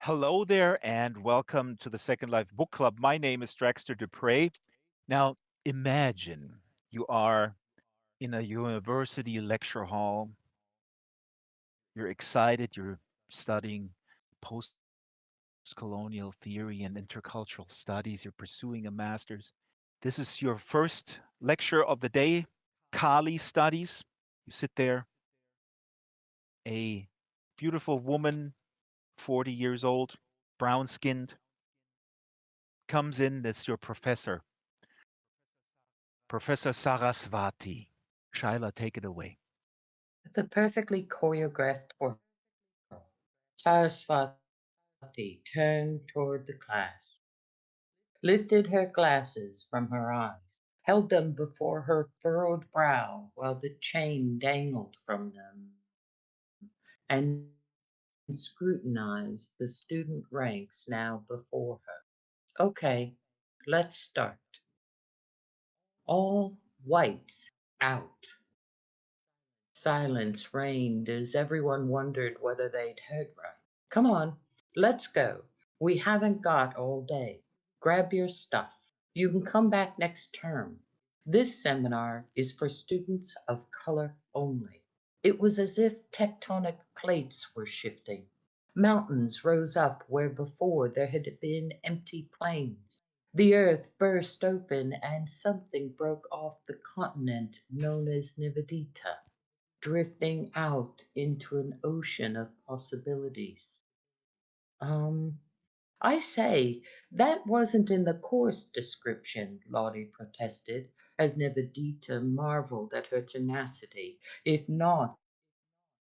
Hello there, and welcome to the Second Life Book Club. My name is Draxtor Dupre. Now, imagine you are in a university lecture hall. You're excited, you're studying post colonial theory and intercultural studies, you're pursuing a master's. This is your first lecture of the day, Kali studies. You sit there, a beautiful woman, 40 years old, brown skinned, comes in. That's your professor, Professor Sarasvati. Shaila, take it away. The perfectly choreographed portal. Sarasvati turned toward the class, lifted her glasses from her eyes, held them before her furrowed brow while the chain dangled from them, and scrutinized the student ranks now before her. Okay, let's start. All whites out. Silence reigned as everyone wondered whether they'd heard right. Come on, let's go. We haven't got all day. Grab your stuff. You can come back next term. This seminar is for students of color only. It was as if tectonic plates were shifting. Mountains rose up where before there had been empty plains. The earth burst open and something broke off the continent known as Nivedita, drifting out into an ocean of possibilities. Um, I say, that wasn't in the course description, Lottie protested, as Nivedita marveled at her tenacity, if not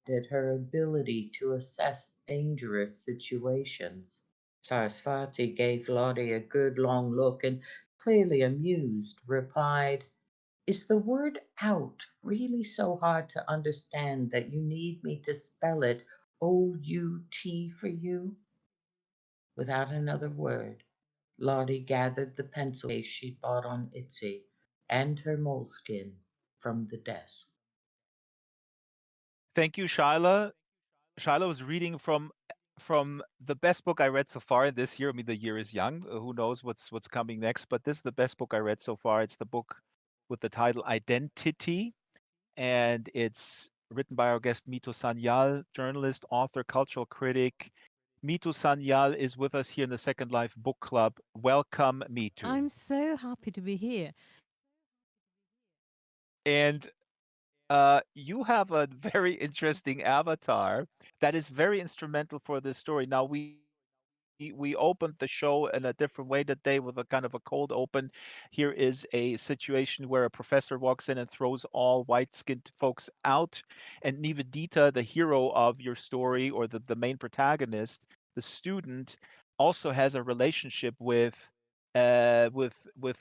at her ability to assess dangerous situations. Sarasvati gave Lottie a good long look and, clearly amused, replied, "Is the word out really so hard to understand that you need me to spell it OUT for you?" Without another word, Lottie gathered the pencil case she'd bought on Etsy and her moleskin from the desk. Thank you, Shaila. Shaila was reading from the best book I read so far this year. I mean, the year is young. Who knows what's coming next? But this is the best book I read so far. It's the book with the title Identity, and it's written by our guest Mithu Sanyal, journalist, author, cultural critic. Mithu Sanyal is with us here in the Second Life Book Club. Welcome, Mithu. I'm so happy to be here. And you have a very interesting avatar that is very instrumental for this story. Now we opened the show in a different way today with a kind of a cold open. Here is a situation where a professor walks in and throws all white-skinned folks out, and Nivedita, the hero of your story or the main protagonist, the student, also has a relationship with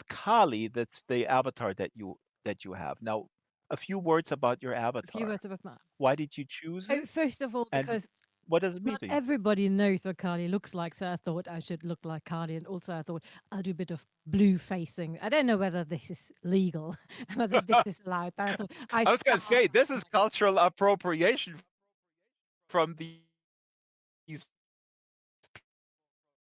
Kali. That's the avatar that you have. Now, a few words about your A few avatar. words about that. Why did you choose Oh, it? first of all, And because what does it mean not to you? everybody knows what Carly looks like, so I thought I should look like Carly, and also I thought I'll do a bit of blue facing. I don't know whether this is legal, whether this is allowed, but I thought I I was going to start say, this is like that. cultural appropriation from these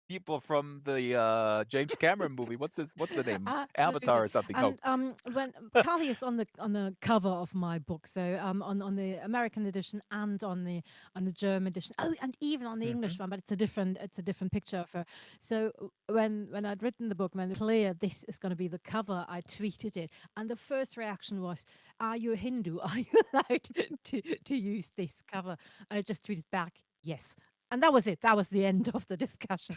people from the James Cameron movie. What's the name? Avatar or something. No. Absolutely. And when Carly is on the cover of my book, so on the American edition and on the German edition. Oh, and even on the Hmm. English one, but it's a different picture of her. So when I'd written the book, when it was clear this is going to be the cover, I tweeted it, and the first reaction was, "Are you a Hindu? Are you allowed to use this cover?" And I just tweeted back, "Yes." And that was it. That was the end of the discussion.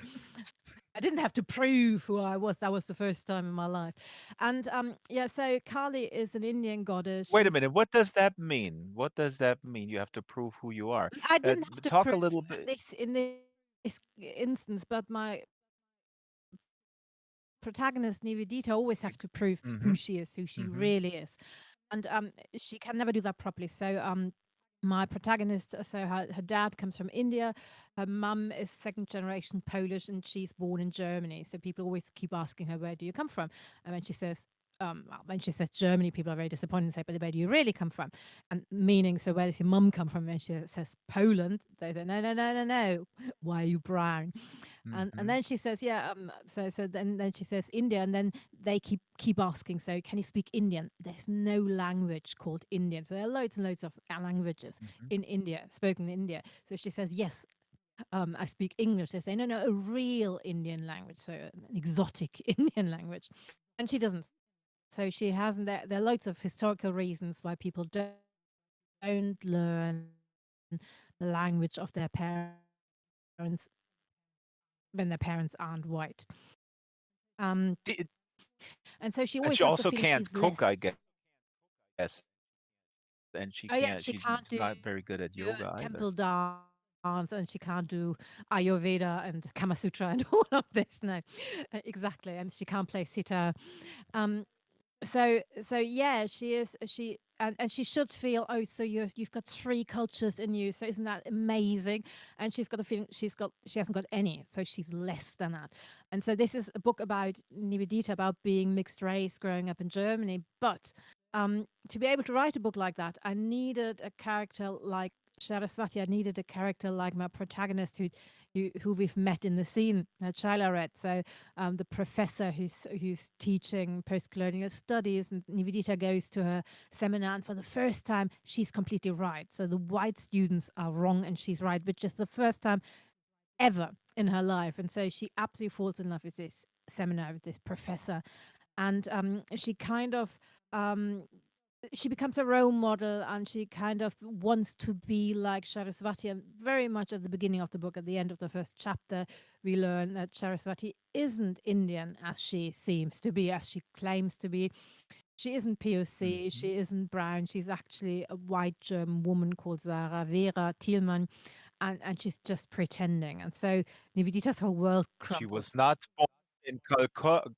I didn't have to prove who I was. That was the first time in my life. And yeah, so Kali is an Indian goddess. Wait a She's minute. What does that mean? What does that mean? You have to prove who you are. I didn't have to Talk a prove little bit. in this instance, but my protagonist Nivedita always have to prove who Hmm. she is, who she Hmm. really is, and she can never do that properly. So my protagonist, so her dad comes from India, her mum is second generation Polish, and she's born in Germany. So people always keep asking her, "Where do you come from?" And when she says, well, when she says Germany, people are very disappointed and say, but where do you really come from? And meaning, so where does your mum come from? When she says Poland, they say, no, no, no, no, no. Why are you brown? And then Hmm. she says, yeah. Then she says India, and then they keep asking. So can you speak Indian? There's no language called Indian. So there are loads and loads of languages in Hmm. India, spoken in India. So she says, yes, I speak English. They say, no, no, a real Indian language, so an exotic Indian language. And she doesn't. So she hasn't. There are loads of historical reasons why people don't learn the language of their parents when their parents aren't white. Um, and so she always And has she the also feeling she's can't less. cook, I guess, and Oh yeah, she she's can't not do very good at yoga either. temple dance, and she can't do Ayurveda and Kama Sutra and all of this. No, exactly, and she can't play sitar. Um, so yeah, she is and she should feel, oh, so you've got three cultures in you, so isn't that amazing? And she's got a feeling she hasn't got any, so she's less than that. And so this is a book about Nivedita, about being mixed race, growing up in Germany. But to be able to write a book like that, I needed a character like Saraswati. I needed a character like my protagonist who we've met in the scene, Shaila read. So the professor who's teaching post-colonial studies, and Nivedita goes to her seminar, and for the first time, she's completely right. So the white students are wrong, and she's right, which is the first time ever in her life. And so she absolutely falls in love with this seminar, with this professor, and she kind of um, she becomes a role model, and she kind of wants to be like Saraswati. And very much at the beginning of the book, at the end of the first chapter, we learn that Saraswati isn't Indian as she seems to be, as she claims to be. She isn't POC, Mhm. she isn't brown, she's actually a white German woman called Sarah Vera Thielmann, and she's just pretending. And so Nivedita's whole world She was crumbles. not born in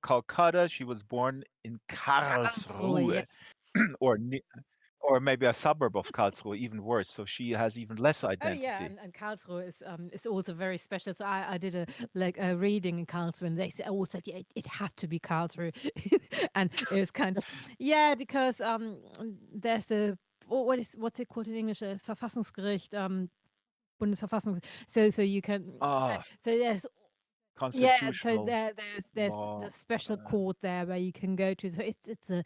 Calcutta, she was born in Karlsruhe, Karlsruhe, yes. or ne or maybe a suburb of Karlsruhe, even worse, so she has even less Oh yeah, identity. and Karlsruhe is also very special. So I did a reading in Karlsruhe, and they said, all said, yeah, it had to be Karlsruhe, and it was kind of, yeah, because there's a, what's it called in English, a Verfassungsgericht, Bundesverfassungs. So you can, Ah, so there's, yeah, so constitutional there's law, the special uh, court there where you can go to. So it's a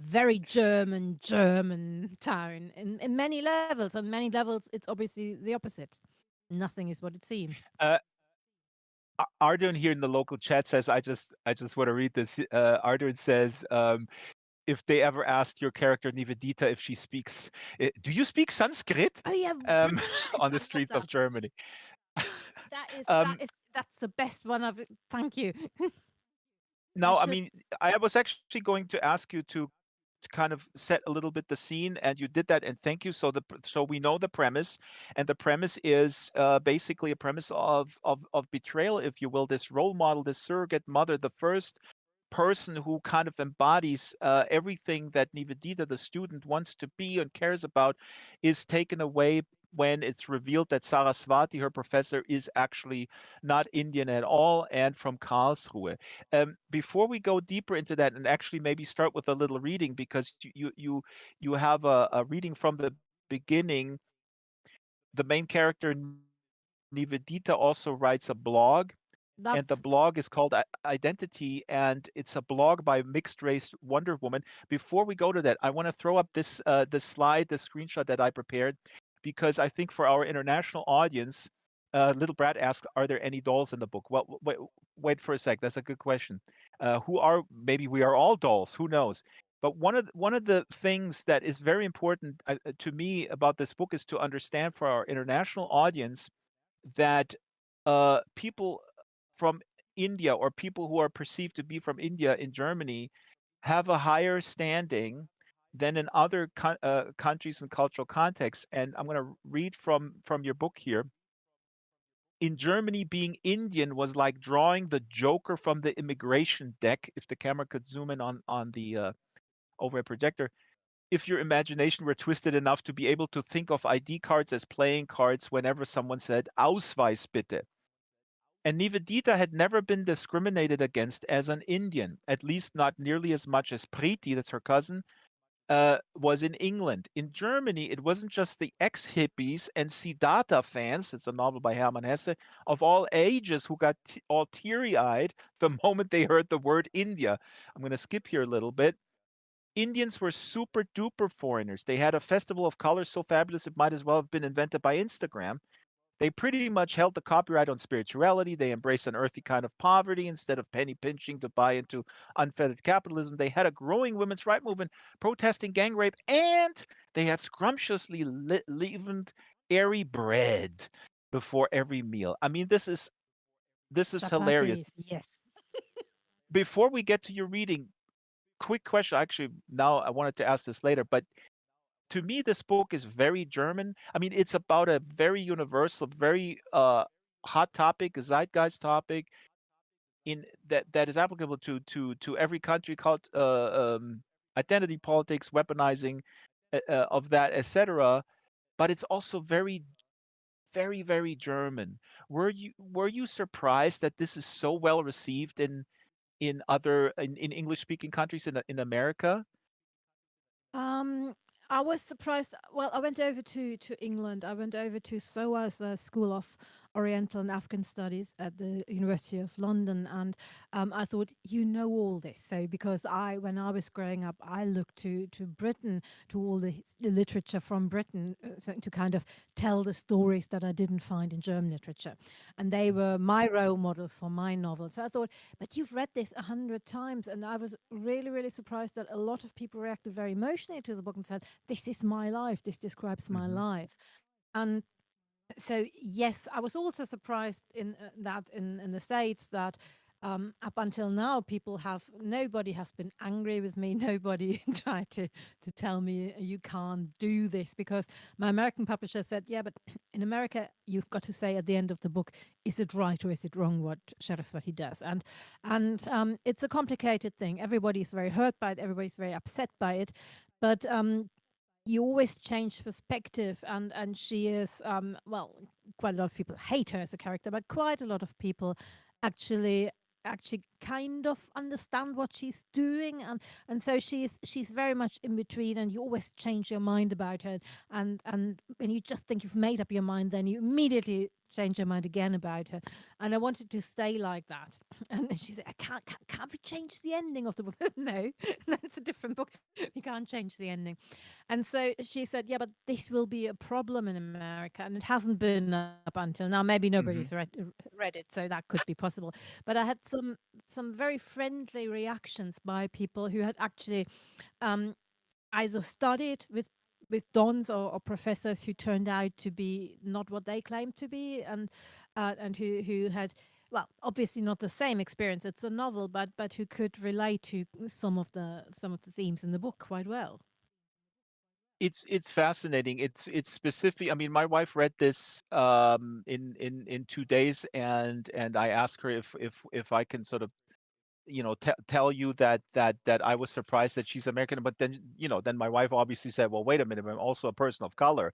very German town in many levels. On many levels, it's obviously the opposite. Nothing is what it seems. uh, Ardun here in the local chat says, I just want to read this. Ardun says, if they ever asked your character Nivedita if she speaks, do you speak Sanskrit? Oh yeah, Um, brilliant! on the I love streets of that. Germany. That um, is that's the best one of it. Thank you. I Now, I should. mean, I was actually going to ask you to kind of set a little bit the scene, and you did that, and thank you. So we know the premise, and the premise is basically a premise of betrayal, if you will. This role model, this surrogate mother, the first person who kind of embodies everything that Nivedita, the student, wants to be and cares about, is taken away when it's revealed that Saraswati, her professor, is actually not Indian at all and from Karlsruhe. Before we go deeper into that, and actually maybe start with a little reading, because you have a reading from the beginning. The main character Nivedita also writes a blog, and the blog is called That's Identity, and it's a blog by mixed race Wonder Woman. Before we go to that, I want to throw up this slide, the screenshot that I prepared, because I think for our international audience, Little Brad asks, "Are there any dolls in the book?" Well, wait for a sec. That's a good question. Who are maybe we are all dolls? Who knows? But one of the things that is very important to me about this book is to understand for our international audience that people from India, or people who are perceived to be from India in Germany, have a higher standing than in other countries and cultural contexts. And I'm going to read from your book here. In Germany, being Indian was like drawing the Joker from the immigration deck. If the camera could zoom in on the overhead projector, if your imagination were twisted enough to be able to think of ID cards as playing cards whenever someone said Ausweis bitte. And Nivedita had never been discriminated against as an Indian, at least not nearly as much as Priti, that's her cousin, was in England. In Germany, it wasn't just the ex hippies and Siddhartha fans, it's a novel by Hermann Hesse, of all ages who got all teary eyed the moment they heard the word India. I'm going to skip here a little bit. Indians were super duper foreigners. They had a festival of colors so fabulous it might as well have been invented by Instagram. They pretty much held the copyright on spirituality. They embraced an earthy kind of poverty instead of penny pinching to buy into unfettered capitalism. They had a growing women's right movement protesting gang rape, and they had scrumptiously leavened airy bread before every meal. I mean, this is hilarious. Chapatis, yes. Before we get to your reading, quick question. Actually, now I wanted to ask this later, but to me, this book is very German. I mean, it's about a very universal, very hot topic, a zeitgeist topic in that is applicable to every country called identity politics, weaponizing of that, etc. But it's also very, very, very German. Were you surprised that this is so well received in English speaking countries in America? Um, I was surprised. Well, I went over to England. I went over to SOAS, the School of Oriental and African Studies at the University of London, and I thought, you know, all this. So because when I was growing up, I looked to Britain, to all the literature from Britain, so to kind of tell the stories that I didn't find in German literature, and they were my role models for my novels. So I thought, but you've read this 100 times, and I was really, really surprised that a lot of people reacted very emotionally to the book and said, "This is my life. This describes my Hmm. life." And so yes, I was also surprised in that in the States that up until now, nobody has been angry with me. Nobody tried to tell me you can't do this, because my American publisher said, yeah, but in America you've got to say at the end of the book, is it right or is it wrong what Saraswati does? And it's a complicated thing. Everybody's very hurt by it. Everybody's very upset by it, but you always change perspective, and she is well, quite a lot of people hate her as a character, but quite a lot of people actually kind of understand what she's doing, and so she's very much in between, and you always change your mind about her, and when you just think you've made up your mind, then you immediately change your mind again about her. And I wanted to stay like that. And then she said, can't we change the ending of the book? No, no, it's a different book. We can't change the ending. And so she said, yeah, but this will be a problem in America. And it hasn't been up until now. Maybe nobody's Hmm. read it, so that could be possible. But I had some very friendly reactions by people who had actually um, either studied with dons, or professors who turned out to be not what they claimed to be, and who had, well, obviously not the same experience. It's a novel, but who could relate to some of the themes in the book quite well. It's fascinating. It's specific. I mean, my wife read this in 2 days, and I asked her if I can sort of tell you that I was surprised that she's American. But then then my wife obviously said, well, wait a minute, I'm also a person of color.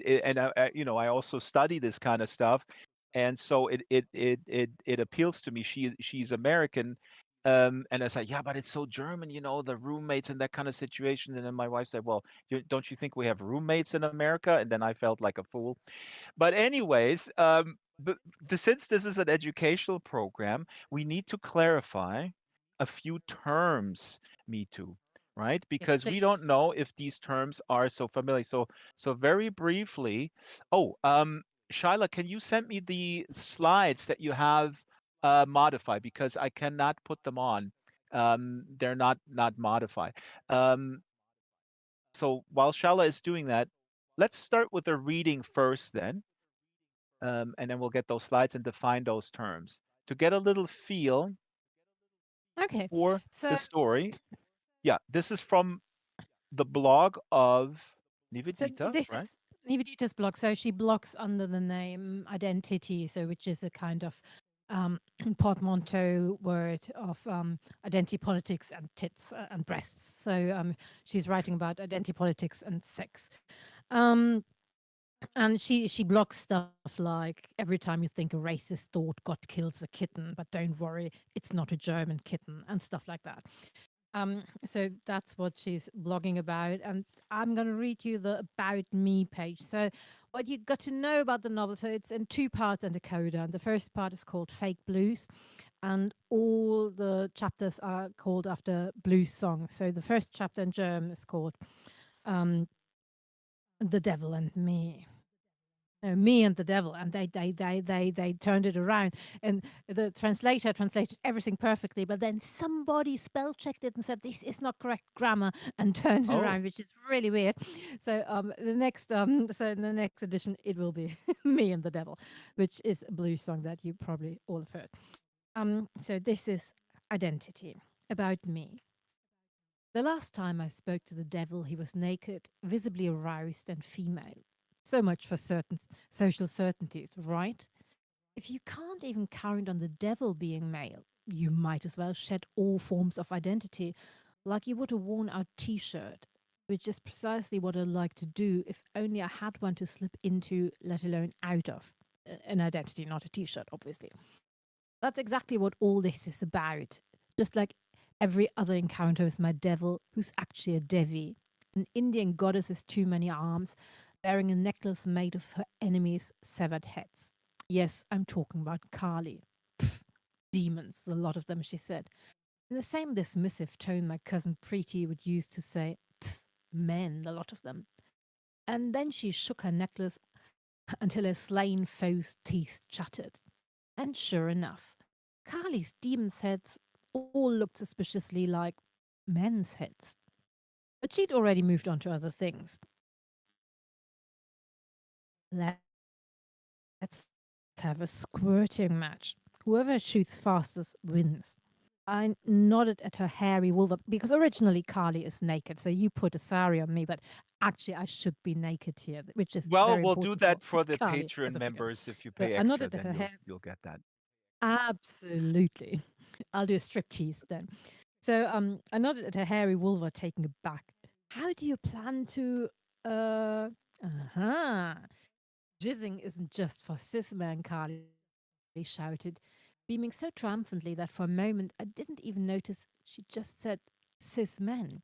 And I also study this kind of stuff, and so it appeals to me. She's American. And I said, yeah, but it's so German, the roommates and that kind of situation. And then my wife said, well, don't you think we have roommates in America? And then I felt like a fool. But anyways, since this is an educational program, we need to clarify a few terms, me too, right? Yes, Because we don't please. know if these terms are so familiar. So very briefly, oh, Shyla, can you send me the slides that you have modified, because I cannot put them on. They're not modified. Um, so while Shyla is doing that, let's start with the reading first then, and then we'll get those slides and define those terms to get a little feel Okay. for So the story. Yeah, this is from the blog of So Nivedita, this right? is Nivedita's blog. So she blogs under the name Identity, so which is a kind of portmanteau word of identity politics and tits and breasts. So she's writing about identity politics and sex. Um, And she blocks stuff like every time you think a racist thought God kills a kitten, but don't worry, it's not a German kitten and stuff like that. So that's what she's blogging about, and I'm going to read you the About Me page. So, what you got to know about the novel, so it's in two parts and a coda. And the first part is called Fake Blues, and all the chapters are called after blues songs. So, the first chapter in German is called um, The Devil and Me. No, me and the devil, and they turned it around, and the translator translated everything perfectly, but then somebody spell checked it and said this is not correct grammar and turned it Oh, around, which is really weird. So so in the next edition it will be me and the devil, which is a blues song that you probably all have heard. So this is Identity, about me. The last time I spoke to the devil, he was naked, visibly aroused, and female. So much for certain social certainties, right? If you can't even count on the devil being male, you might as well shed all forms of identity, like you would a worn out t shirt, which is precisely what I'd like to do if only I had one to slip into, let alone out of. An identity, not a t shirt, obviously. That's exactly what all this is about. Just like every other encounter with my devil, who's actually a Devi, an Indian goddess with too many arms, wearing a necklace made of her enemies' severed heads. Yes, I'm talking about Kali. Pfft, demons, a lot of them, she said, in the same dismissive tone my cousin Preeti would use to say, "Pfft, men, a lot of them." And then she shook her necklace until her slain foe's teeth chattered. And sure enough, Kali's demons' heads all looked suspiciously like men's heads. But she'd already moved on to other things. Let's have a squirting match. Whoever shoots fastest wins. I nodded at her hairy vulva because originally Kali is naked, so you put a sari on me, but actually I should be naked here, which is very well, important we'll for do that for the Kali as a figure. Patreon members. If you So pay I nodded extra, at her then hair. you'll get that. Absolutely. I'll do a striptease then. So I nodded at her hairy vulva, taking it back. How do you plan to uh-huh. Jizzing isn't just for cis men, Carly shouted, beaming so triumphantly that for a moment I didn't even notice she just said cis men.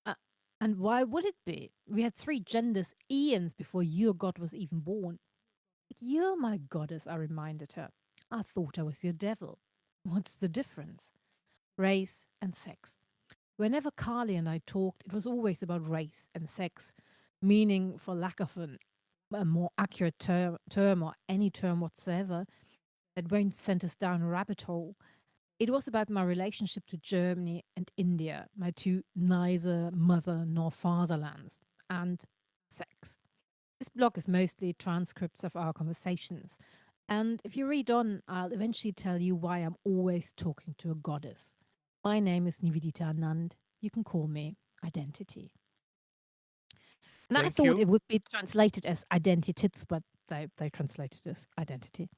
Uh, and why would it be? We had three genders eons before your god was even born. You're my goddess, I reminded her. I thought I was your devil. What's the difference? Race and sex. Whenever Carly and I talked, it was always about race and sex, meaning, for lack of a more accurate term or any term whatsoever that won't send us down a rabbit hole, it was about my relationship to Germany and India, my two neither mother nor fatherlands, and sex. This blog is mostly transcripts of our conversations. And if you read on, I'll eventually tell you why I'm always talking to a goddess. My name is Nivedita Anand. You can call me Identity. And I Thank thought you. it would be translated as identitits, but they translated it as identity.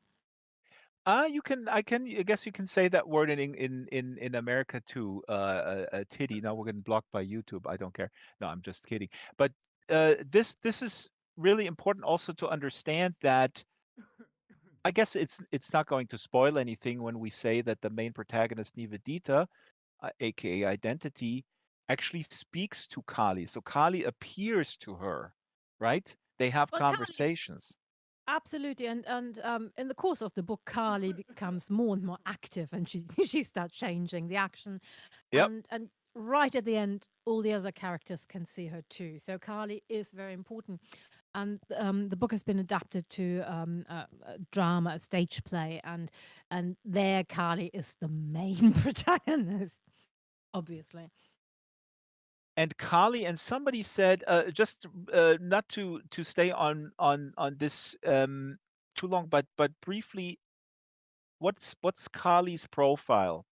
You can. I guess you can say that word in America too. A titty. Now we're getting blocked by YouTube. I don't care. No, I'm just kidding. But this is really important also to understand that. I guess it's not going to spoil anything when we say that the main protagonist Nivedita, aka Identity, actually speaks to Kali. So Kali appears to her, right? They have Well, Carly, conversations. absolutely, and in the course of the book, Carly becomes more and more active, and she she starts changing the action, Yep. and right at the end, all the other characters can see her too. So Carly is very important, and the book has been adapted to a drama, a stage play, and there Carly is the main protagonist, obviously. And Kali and somebody said just not to stay on this too long, but briefly, what's Kali's profile?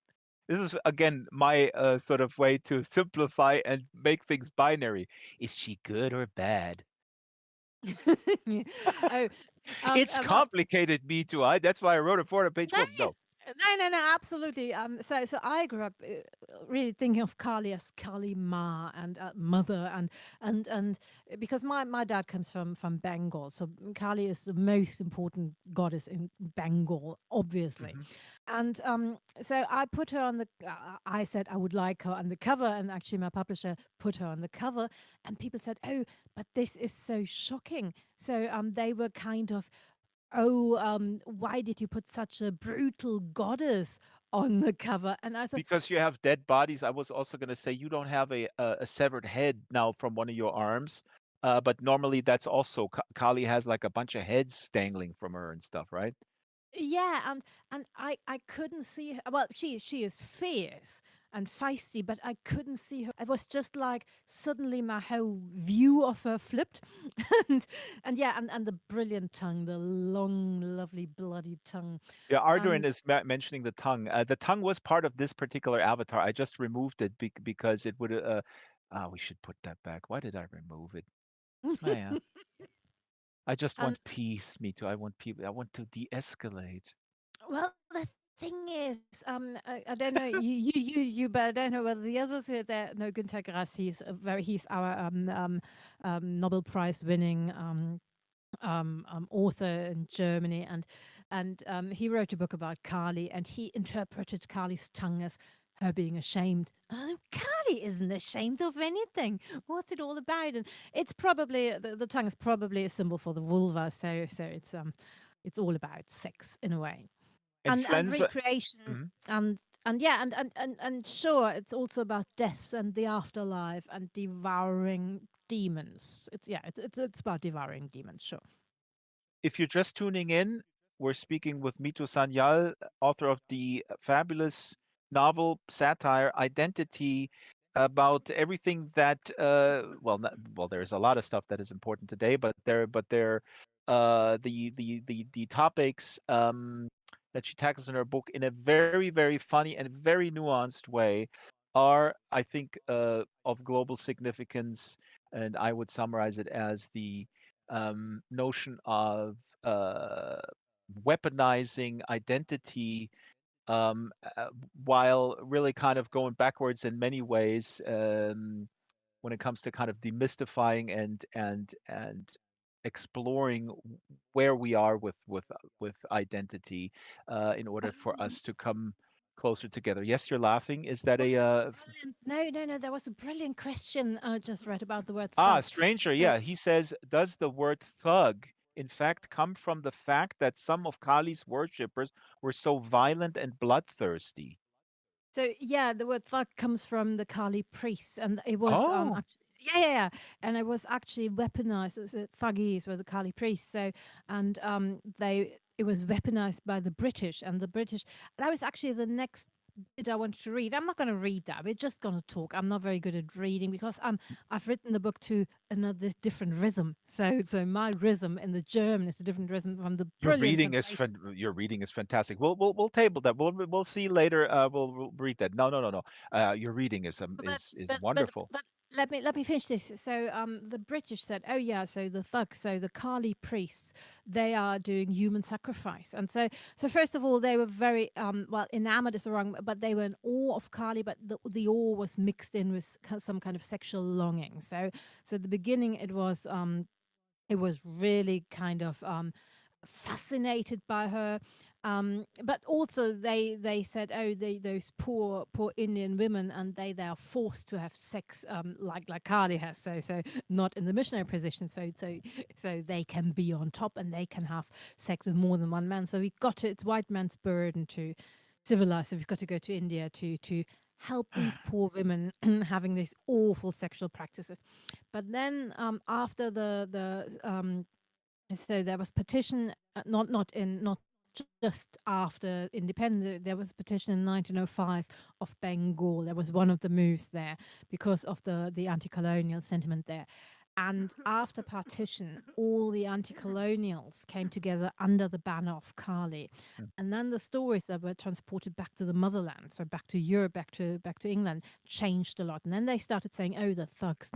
This is again my sort of way to simplify and make things binary. Is she good or bad? oh, It's well, complicated, me too. That's why I wrote a 400-page no, book. No. No, absolutely. So I grew up really thinking of Kali as Kali Ma and mother, and because my dad comes from Bengal, so Kali is the most important goddess in Bengal, obviously, Hmm. and so I put her on the. I said I would like her on the cover, and actually my publisher put her on the cover, and people said, "Oh, but this is so shocking." So they were kind of, oh, why did you put such a brutal goddess on the cover? And I thought, Because you have dead bodies. I was also going to say you don't have a severed head now from one of your arms, but normally that's also Kali has like a bunch of heads dangling from her and stuff, right? yeah, and I couldn't see her. Well, she is fierce and feisty, but I couldn't see her. It was just like suddenly my whole view of her flipped, and and yeah, and the brilliant tongue, the long, lovely, bloody tongue, Yeah, Arduin and is mentioning the tongue. The tongue was part of this particular avatar. I just removed it because it would. We should put that back. Why did I remove it? Oh, yeah. I just and want peace, me too. I want people. I want to de-escalate. well, the thing is, I don't know you, but I don't know whether the others here there. No, Günter Grass, he's our Nobel Prize winning author in Germany, and he wrote a book about Kali, and he interpreted Kali's tongue as her being ashamed. Kali isn't ashamed of anything. What's it all about? And it's probably the tongue is probably a symbol for the vulva. So it's all about sex in a way, And and Flen's. recreation, Mhm. and yeah, and sure, it's also about deaths and the afterlife and devouring demons. It's about devouring demons, sure. If you're just tuning in, we're speaking with Mithu Sanyal, author of the fabulous novel satire Identity, about everything that there's a lot of stuff that is important today, but the topics that she tackles in her book in a very, very funny and very nuanced way are, I think, of global significance, and I would summarize it as the notion of uh, weaponizing identity, uh, while really kind of going backwards in many ways, when it comes to kind of demystifying and exploring where we are with identity, in order for Oh, us to come closer together. Yes, you're laughing. Is that was a brilliant. No. There was a brilliant question I just read about the word Ah, thug. stranger, So, yeah. He says, does the word thug, in fact, come from the fact that some of Kali's worshippers were so violent and bloodthirsty? so yeah, the word thug comes from the Kali priests, and it was Oh, yeah, and it was actually weaponized. Thuggies were the Kali priests, so and they it was weaponized by the British, and the British. That was actually the next bit I wanted to read. I'm not going to read that. We're just going to talk. I'm not very good at reading because I've written the book to another different rhythm. So my rhythm in the German is a different rhythm from the brilliant translation. your reading is fantastic. We'll table that. We'll see later. We'll read that. No. Your reading is But is but but wonderful. but let me finish this. So the British said, oh yeah, so the thugs, so the Kali priests, they are doing human sacrifice, and so first of all, they were very well, enamored is the wrong, but they were in awe of Kali, but the awe was mixed in with some kind of sexual longing. So at the beginning, it was really kind of fascinated by her. But also they said, oh, those poor Indian women, and they are forced to have sex, like Kali has. So not in the missionary position. So they can be on top and they can have sex with more than one man. So we got to, it's white man's burden to civilize. So we've got to go to India to help these poor women having these awful sexual practices. But then after so there was petition, not just after independence. There was a petition in 1905 of Bengal. There was one of the moves there because of the anti-colonial sentiment there. And after partition, all the anti-colonials came together under the banner of Kali. And then the stories that were transported back to the motherland, so back to Europe, back to England, changed a lot. And then they started saying, "Oh, the thugs,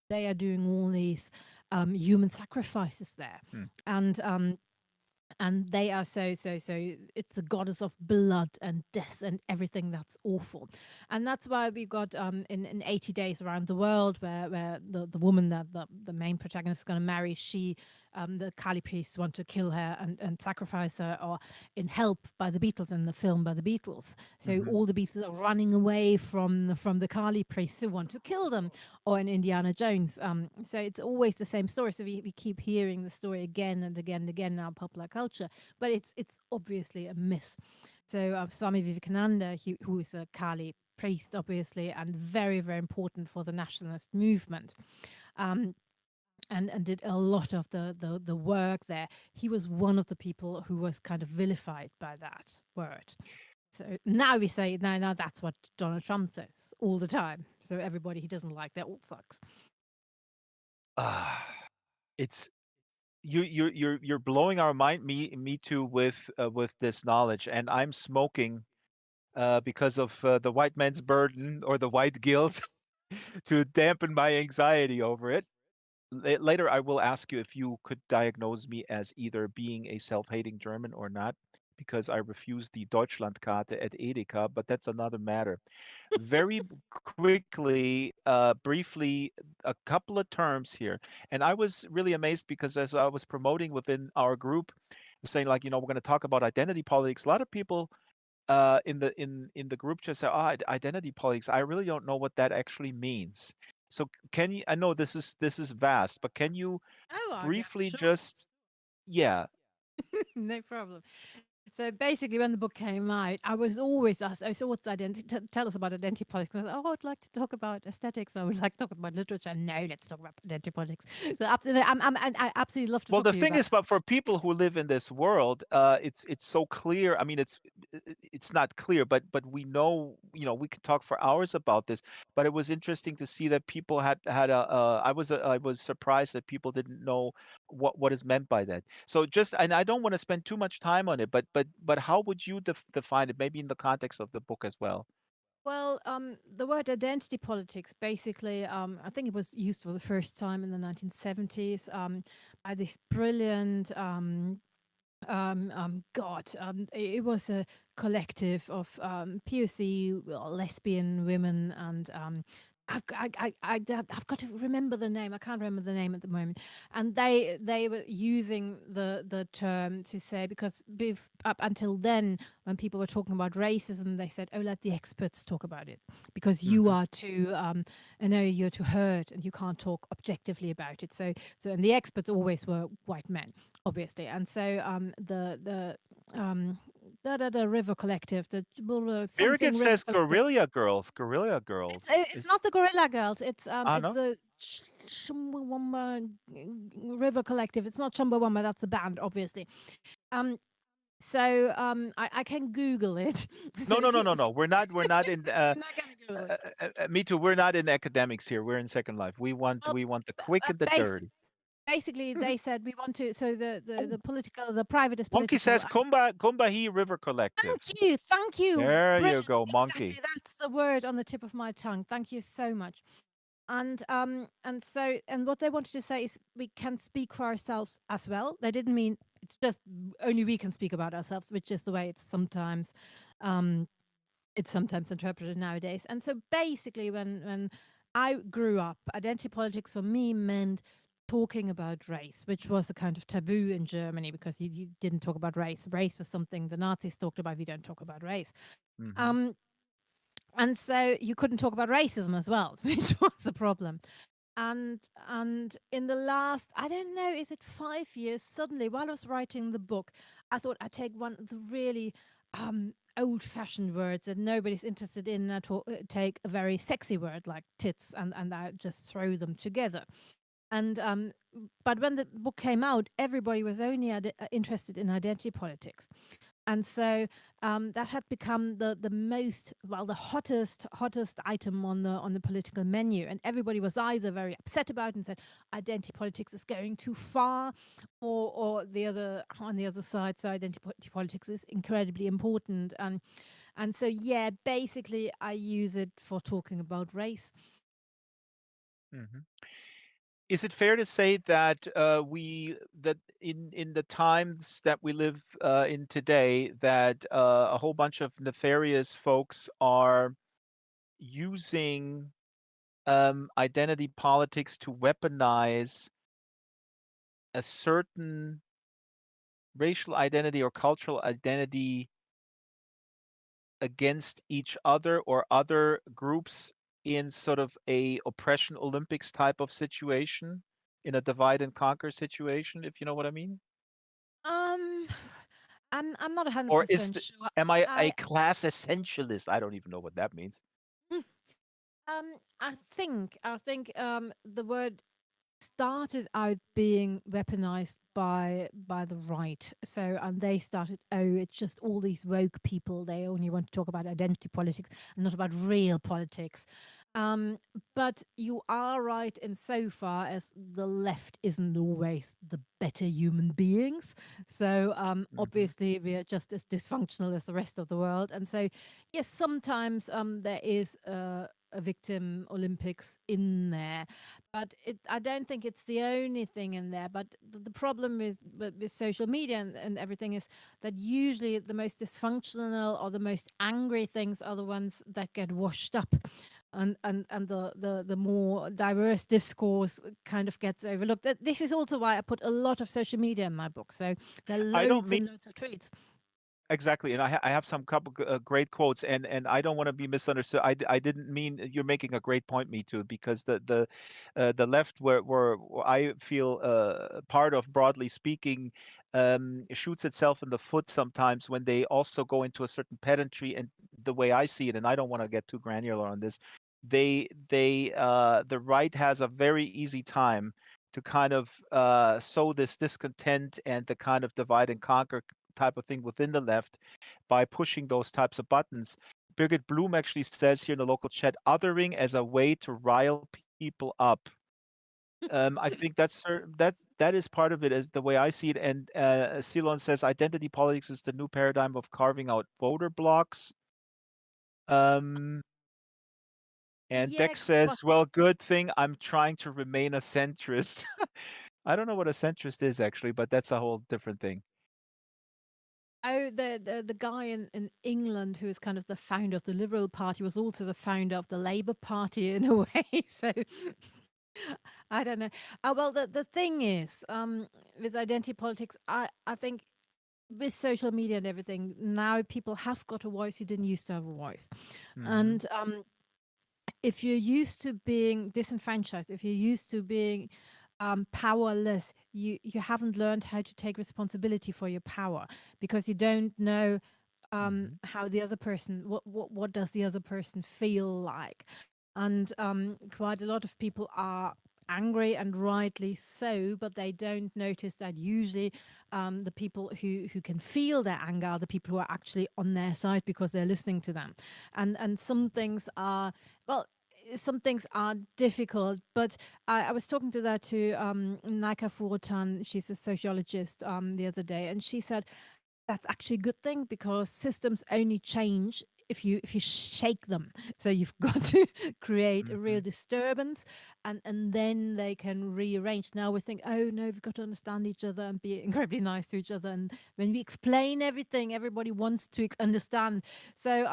they are doing all these human sacrifices there," Hmm. and and they are so it's the goddess of blood and death and everything that's awful. And that's why we got in 80 days around the world, where the woman that the main protagonist is going to marry, she the Kali priests want to kill her and sacrifice her, or in Help by the Beatles, in the film by the Beatles. So Hmm. all the Beatles are running away from the Kali priests who want to kill them, or in Indiana Jones. So it's always the same story. So we keep hearing the story again and again and again in our popular culture, but it's obviously a myth. So Swami Vivekananda, who is a Kali priest, obviously, and very, very important for the nationalist movement, um, and did a lot of the work there. He was one of the people who was kind of vilified by that word. So now we say, now that's what Donald Trump says all the time. So everybody he doesn't like, they're all thugs. Ah, it's you're blowing our mind, me too, with this knowledge, and I'm smoking because of the white man's burden or the white guilt to dampen my anxiety over it. Later, I will ask you if you could diagnose me as either being a self-hating German or not, because I refuse the Deutschlandkarte at Edeka, but that's another matter. Very quickly, briefly, a couple of terms here. And I was really amazed because as I was promoting within our group, saying like, we're going to talk about identity politics. A lot of people in the group chat say, "Oh, identity politics. I really don't know what that actually means." So can you? I know this is vast, but can you Oh, yeah, briefly sure. just, yeah. No problem. So basically, when the book came out, I was always asked, "Oh, so what's identity? Tell us about identity politics." And I thought, "Oh, I'd like to talk about aesthetics. I would like to talk about literature." No, let's talk about identity politics. So absolutely, I absolutely love to Well, talk the to you thing about is, that. but for people who live in this world, it's so clear. I mean, it's not clear, but we know, we could talk for hours about this. But it was interesting to see that people had I was surprised that people didn't know what is meant by that. So just, and I don't want to spend too much time on it, but how would you define it? Maybe in the context of the book as well. Well, the word identity politics, basically, I think it was used for the first time in the 1970s by this brilliant it was a collective of POC, well, lesbian women, and I've got to remember the name. I can't remember the name at the moment. And they were using the term to say, because up until then, when people were talking about racism, they said, "Oh, let the experts talk about it, because you Hmm. are too, you're too hurt and you can't talk objectively about it." And the experts always were white men, obviously. And so the River Collective, the Birgit something River says Collective. Guerrilla Girls. Guerrilla It's Girls it's is, not the Gorilla Girls. It's no. the Chumbawamba River Collective. It's not Chumbawamba. That's the band, obviously. Um, I can Google it. So No, no, if no, you no, if no. We're not in. you're not gonna Google it, Me too. We're not in academics here. We're in Second Life. We want well, we want the quick and the basic. dirty. Basically, they said we want to. So Oh, the political, the private is Monkey political. says Kumbahi River Collective. Thank you, There you brilliant. go, Exactly, Monkey. that's the word on the tip of my tongue. Thank you so much. And what they wanted to say is we can speak for ourselves as well. They didn't mean it's just only we can speak about ourselves, which is the way um, it's sometimes interpreted nowadays. And so basically, when I grew up, identity politics for me meant talking about race, which was a kind of taboo in Germany, because you didn't talk about race. Race was something the Nazis talked about. We don't talk about race. Hmm. Um, and so you couldn't talk about racism as well, which was a problem. And in the last, I don't know, is it 5 years, suddenly while I was writing the book, I thought I'd take one of the really old fashioned words that nobody's interested in, and take a very sexy word like tits, and I just throw them together. And but when the book came out, everybody was only interested in identity politics. And so that had become the most, well, the hottest item on the political menu, and everybody was either very upset about it and said identity politics is going too far, or the other, on the other side, so identity politics is incredibly important. And so, yeah, basically I use it for talking about race. Hmm. Is it fair to say that that in the times that we live in today, that a whole bunch of nefarious folks are using identity politics to weaponize a certain racial identity or cultural identity against each other or other groups in sort of a oppression Olympics type of situation, in a divide and conquer situation, if you know what I mean? Um, I'm not Or 100% sure. am I a I class essentialist? I don't even know what that means. I think the word started out being weaponized by the right. So and they started, oh, it's just all these rogue people. They only want to talk about identity politics and not about real politics. Um, but you are right in so far as the left isn't always the better human beings. So Mhm. obviously we are just as dysfunctional as the rest of the world. And so yes, sometimes there is a victim Olympics in there, but I don't think it's the only thing in there. But the problem with social media and everything is that usually the most dysfunctional or the most angry things are the ones that get washed up. And the more diverse discourse kind of gets overlooked. This is also why I put a lot of social media in my book. So there are I don't loads mean and loads of tweets. exactly, and I have some couple great quotes, and I don't want to be misunderstood. I didn't mean you're making a great point, me too, because the left, where I feel part of, broadly speaking, shoots itself in the foot sometimes when they also go into a certain pedantry, and the way I see it, and I don't want to get too granular on this. The right has a very easy time to kind of sow this discontent and the kind of divide and conquer type of thing within the left by pushing those types of buttons. Birgit Bloom actually says here in the local chat, othering as a way to rile people up. I think that is part of it, as the way I see it. And Ceylon says identity politics is the new paradigm of carving out voter blocks. Um, and Yeah, Dex says, well, good thing I'm trying to remain a centrist. I don't know what a centrist is actually, but that's a whole different thing. oh, the guy in England who is kind of the founder of the Liberal Party was also the founder of the Labour Party in a way. So I don't know. Well, the thing is, with identity politics, I think with social media and everything, now people have got a voice who didn't used to have a voice. Hmm. And if you're used to being disenfranchised, if you're used to being powerless, you haven't learned how to take responsibility for your power because you don't know Hmm. how the other person, what does the other person feel like. And quite a lot of people are angry, and rightly so, but they don't notice that usually the people who can feel their anger are the people who are actually on their side because they're listening to them. And some things are, well, some things are difficult, but I was talking to that to Naika Furutan. She's a sociologist the other day, and she said that's actually a good thing because systems only change if you shake them. So you've got to create a real Hmm. disturbance, and then they can rearrange. Now we think, oh no, we've got to understand each other and be incredibly nice to each other. And when we explain everything, everybody wants to understand. So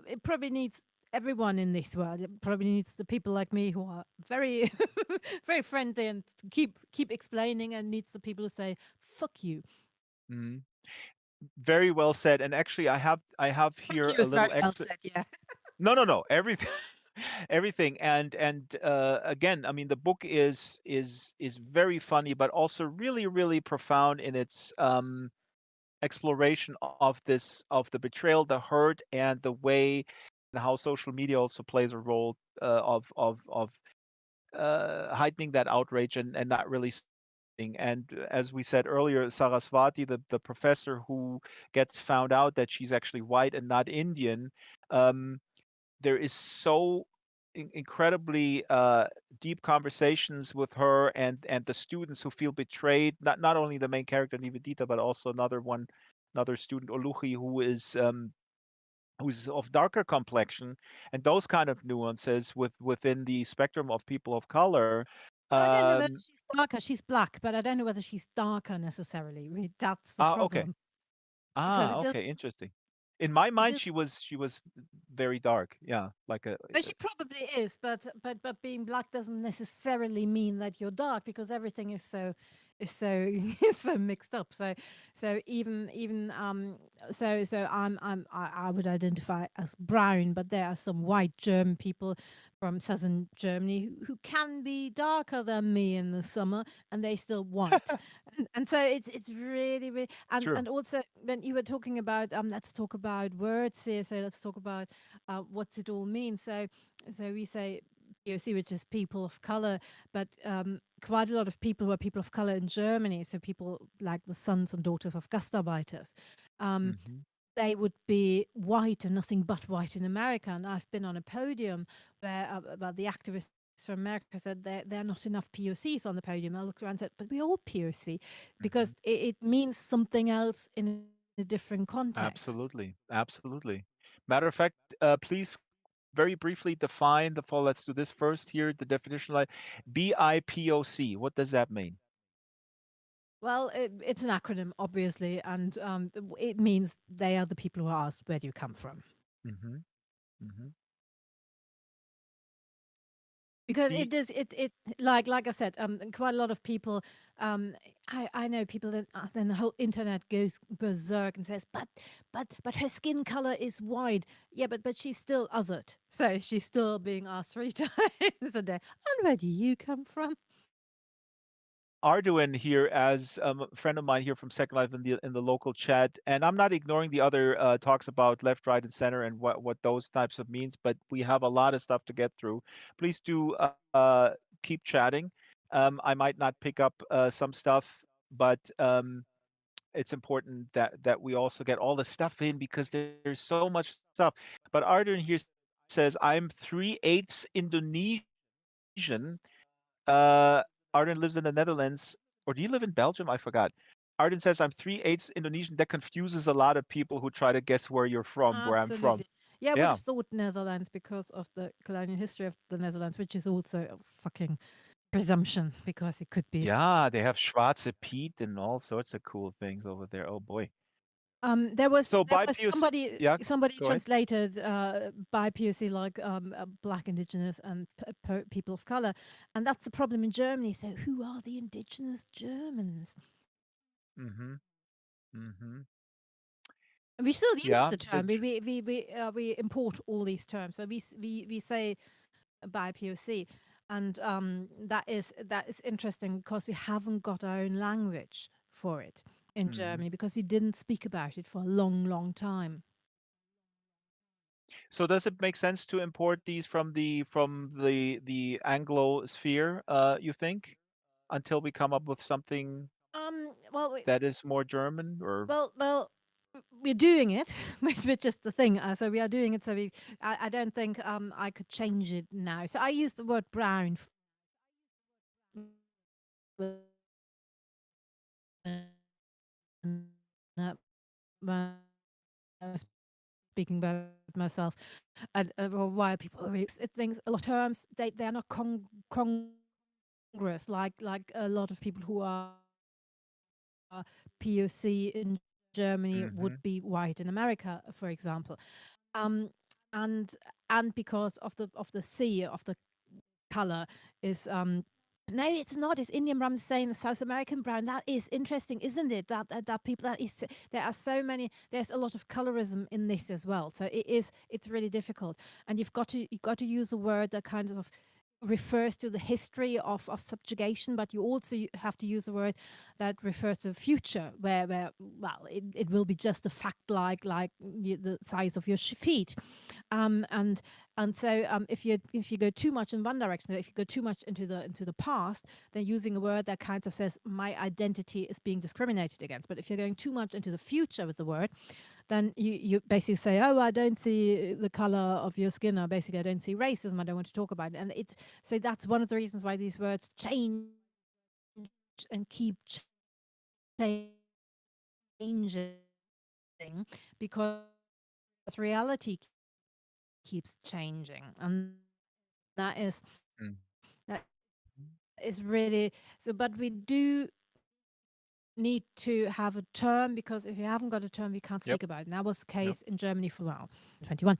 it probably needs everyone in this world. It probably needs the people like me who are very very friendly and keep explaining, and needs the people who say fuck you. Hmm. Very well said. And actually, I have Fuck here you a is little very well extra. said. Yeah. No, no, no. Everything, everything. And again, I mean, the book is very funny, but also really, really profound in its exploration of the betrayal, the hurt, and the way and how social media also plays a role of heightening that outrage and not really stopping. And as we said earlier, Saraswati, the professor who gets found out that she's actually white and not Indian, um, there is so incredibly deep conversations with her and the students who feel betrayed. Not only the main character Nivedita, but also another student Oluchi who's of darker complexion, and those kind of nuances within the spectrum of people of color. Well, I don't know whether Um, she's darker. She's black, but I don't know whether she's darker necessarily. That's the okay. problem because Okay, interesting. In my it mind, does. she was very dark. Yeah, like a But she probably is, but being black doesn't necessarily mean that you're dark because everything is so is so mixed up. So so I would identify as brown, but there are some white German people from southern Germany who can be darker than me in the summer, and they still white. And so it's really really true. and also when you were talking about let's talk about words here. So let's talk about what's it all mean. So we say POC, which is people of color, but quite a lot of people who are people of color in Germany, so people like the sons and daughters of Gastarbeiters, um, Hmm. they would be white and nothing but white in America. And I've been on a podium where about the activists from America said there are not enough POCs on the podium. I looked around and said, but we're all POC because Hmm. it means something else in a different context. Absolutely, absolutely. Matter of fact, please very briefly define the fall. Let's do this first here. The definition, like BIPOC. What does that mean? Well, it's an acronym, obviously, and it means they are the people who are asked, "Where do you come from?" Hmm. Hmm. Because it The does it like I said, quite a lot of people. Um, I know people that then the whole internet goes berserk and says, but her skin color is white. Yeah, but she's still othered, so she's still being asked 3 times a day. And where do you come from? Arduin here as a friend of mine here from Second Life in the local chat, and I'm not ignoring the other talks about left, right, and center and what those types of means, but we have a lot of stuff to get through. Please do keep chatting. I might not pick up some stuff, but it's important that we also get all the stuff in because there's so much stuff. But Arden here says, I'm 3/8 Indonesian. Arden lives in the Netherlands, or do you live in Belgium? I forgot. Arden says, I'm 3/8 Indonesian. That confuses a lot of people who try to guess where you're from, where I'm from. Absolutely. Yeah, I would Yeah. have thought Netherlands because of the colonial history of the Netherlands, which is also a fucking presumption because it could be. Yeah, they have Schwarze Piet and all sorts of cool things over there. Oh boy. So There by was POC, yeah, somebody go ahead. translated by POC like Black Indigenous and people of color, and that's the problem in Germany. So who are the Indigenous Germans? Mm-hmm. Mm-hmm. And we still use Yeah, the term. We import all these terms. So we say by POC, and that is interesting because we haven't got our own language for it in mm-hmm. Germany because we didn't speak about it for a long, long time. So does it make sense to import these from the Anglo sphere, you think, until we come up with something Well, that is more German or well, we're doing it, which is the thing. So we are doing it. So I don't think I could change it now. So I use the word brown when I was speaking about myself, and why people it things a lot of terms they are not congruous like a lot of people who are POC in Germany would be hmm white in America, for example. Um, and and because of the sea of the color is no, it's not. It's Indian brown, saying South American brown. That is interesting, isn't it? That people that is there are so many. There's a lot of colorism in this as well. So it's really difficult, and you've got to use a word that kind of refers to the history of subjugation, but you also have to use a word that refers to the future, where well, it will be just a fact like the size of your feet, um, and and so if you go too much in one direction, if you go too much into the past, then using a word that kind of says my identity is being discriminated against. But if you're going too much into the future with the word, then you basically say, oh, I don't see the color of your skin, or basically I don't see racism, I don't want to talk about it. And it's so that's one of the reasons why these words change and keep changing, because reality keeps changing, and that is mm that is is really so. But we do need to have a term, because if you haven't got a term, we can't Yep. speak about it. And that was the Yep. case in Germany for, well, 21.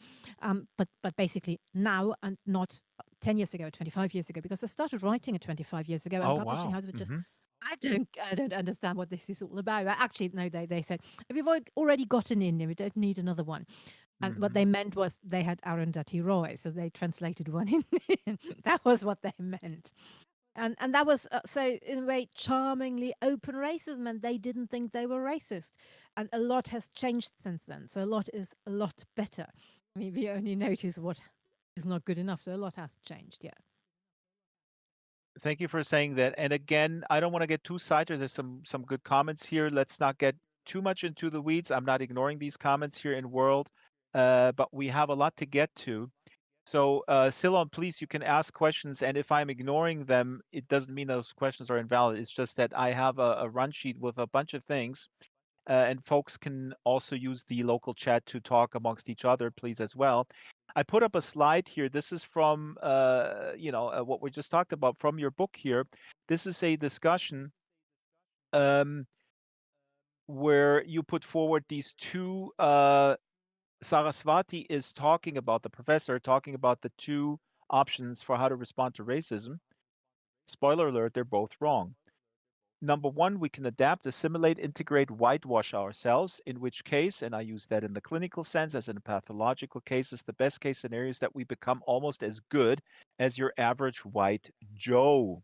But basically now, and not 10 years ago, 25 years ago, because I started writing it 25 years ago, and Oh, publishing wow. houses were just, Hmm. I don't understand what this is all about. Actually, no, they said, if you've already got an Indian, we don't need another one. And what Hmm. they meant was they had Arundhati Roy, so they translated one in. That was what they meant. And that was so in a way charmingly open racism, and they didn't think they were racist. And a lot has changed since then. So a lot is a lot better. I mean, we only notice what is not good enough. So a lot has changed. Yeah. Thank you for saying that. And again, I don't want to get too sidetracked. There's some good comments here. Let's not get too much into the weeds. I'm not ignoring these comments here in World, but we have a lot to get to. So, Silon, please, you can ask questions, and if I'm ignoring them, it doesn't mean those questions are invalid. It's just that I have a run sheet with a bunch of things, and folks can also use the local chat to talk amongst each other, please, as well. I put up a slide here. This is from, what we just talked about from your book here. This is a discussion um, where you put forward these two. Saraswati is talking about, the professor talking about the two options for how to respond to racism. Spoiler alert, they're both wrong. Number one, we can adapt, assimilate, integrate, whitewash ourselves, in which case, and I use that in the clinical sense as in pathological cases, the best case scenario is that we become almost as good as your average white Joe.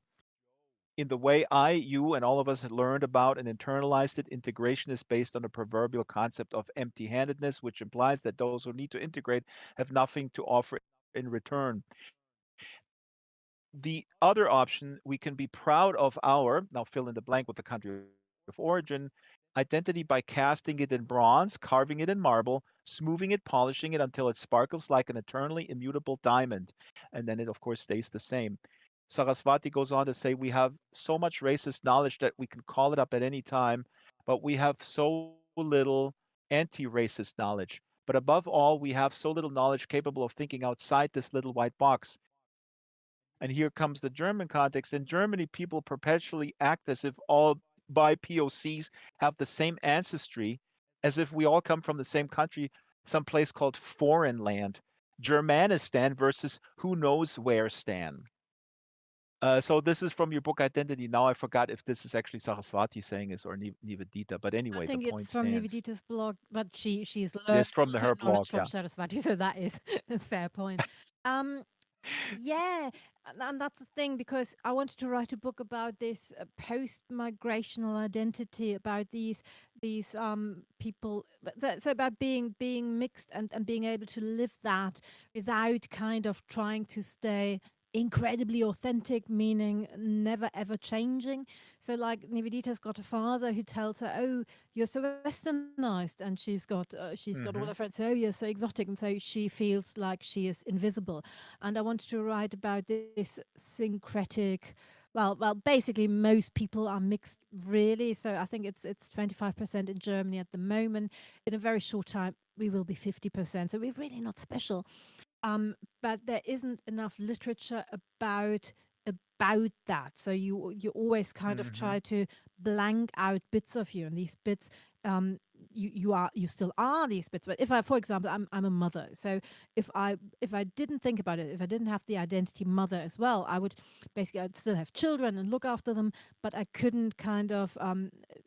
In the way I, you, and all of us had learned about and internalized it, integration is based on the proverbial concept of empty handedness, which implies that those who need to integrate have nothing to offer in return. The other option, we can be proud of our, now fill in the blank with the country of origin, identity by casting it in bronze, carving it in marble, smoothing it, polishing it until it sparkles like an eternally immutable diamond. And then it, of course, stays the same. Sarasvati goes on to say, we have so much racist knowledge that we can call it up at any time, but we have so little anti racist knowledge. But above all, we have so little knowledge capable of thinking outside this little white box. And here comes the German context. In Germany, people perpetually act as if all bi-POCs have the same ancestry, as if we all come from the same country, some place called foreign land. Germanistan versus who knows where Stan. So this is from your book Identity. Now I forgot if this is actually Saraswati saying this or Nivedita, but I anyway, the think it's point from stands. Nivedita's blog, but she's learned It's from all her her blog, knowledge from yeah. Saraswati, so that is a fair point. Um, Yeah, and that's the thing, because I wanted to write a book about this post-migrational identity, about these people, so about being mixed, and being able to live that without kind of trying to stay incredibly authentic, meaning never ever changing. So like Nivedita's got a father who tells her, "Oh, you're so westernized," and she's got all her friends, Hmm. "Oh, you're so exotic," and so she feels like she is invisible. And I wanted to write about this syncretic. Well, basically, most people are mixed, really. So I think it's 25% in Germany at the moment. In a very short time, we will be 50%. So we're really not special. But there isn't enough literature about that. So you always kind of Hmm. try to blank out bits of you, and these bits, um, you still are these bits. But if I, for example, I'm a mother, so if I didn't think about it, if I didn't have the identity mother as well, I would basically, I'd still have children and look after them, but I couldn't kind of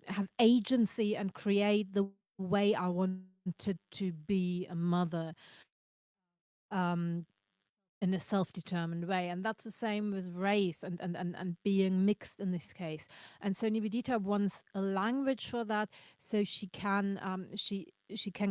have agency and create the way I wanted to be a mother. Um, in a self-determined way, and that's the same with race and being mixed in this case. And so Nivedita wants a language for that, so she can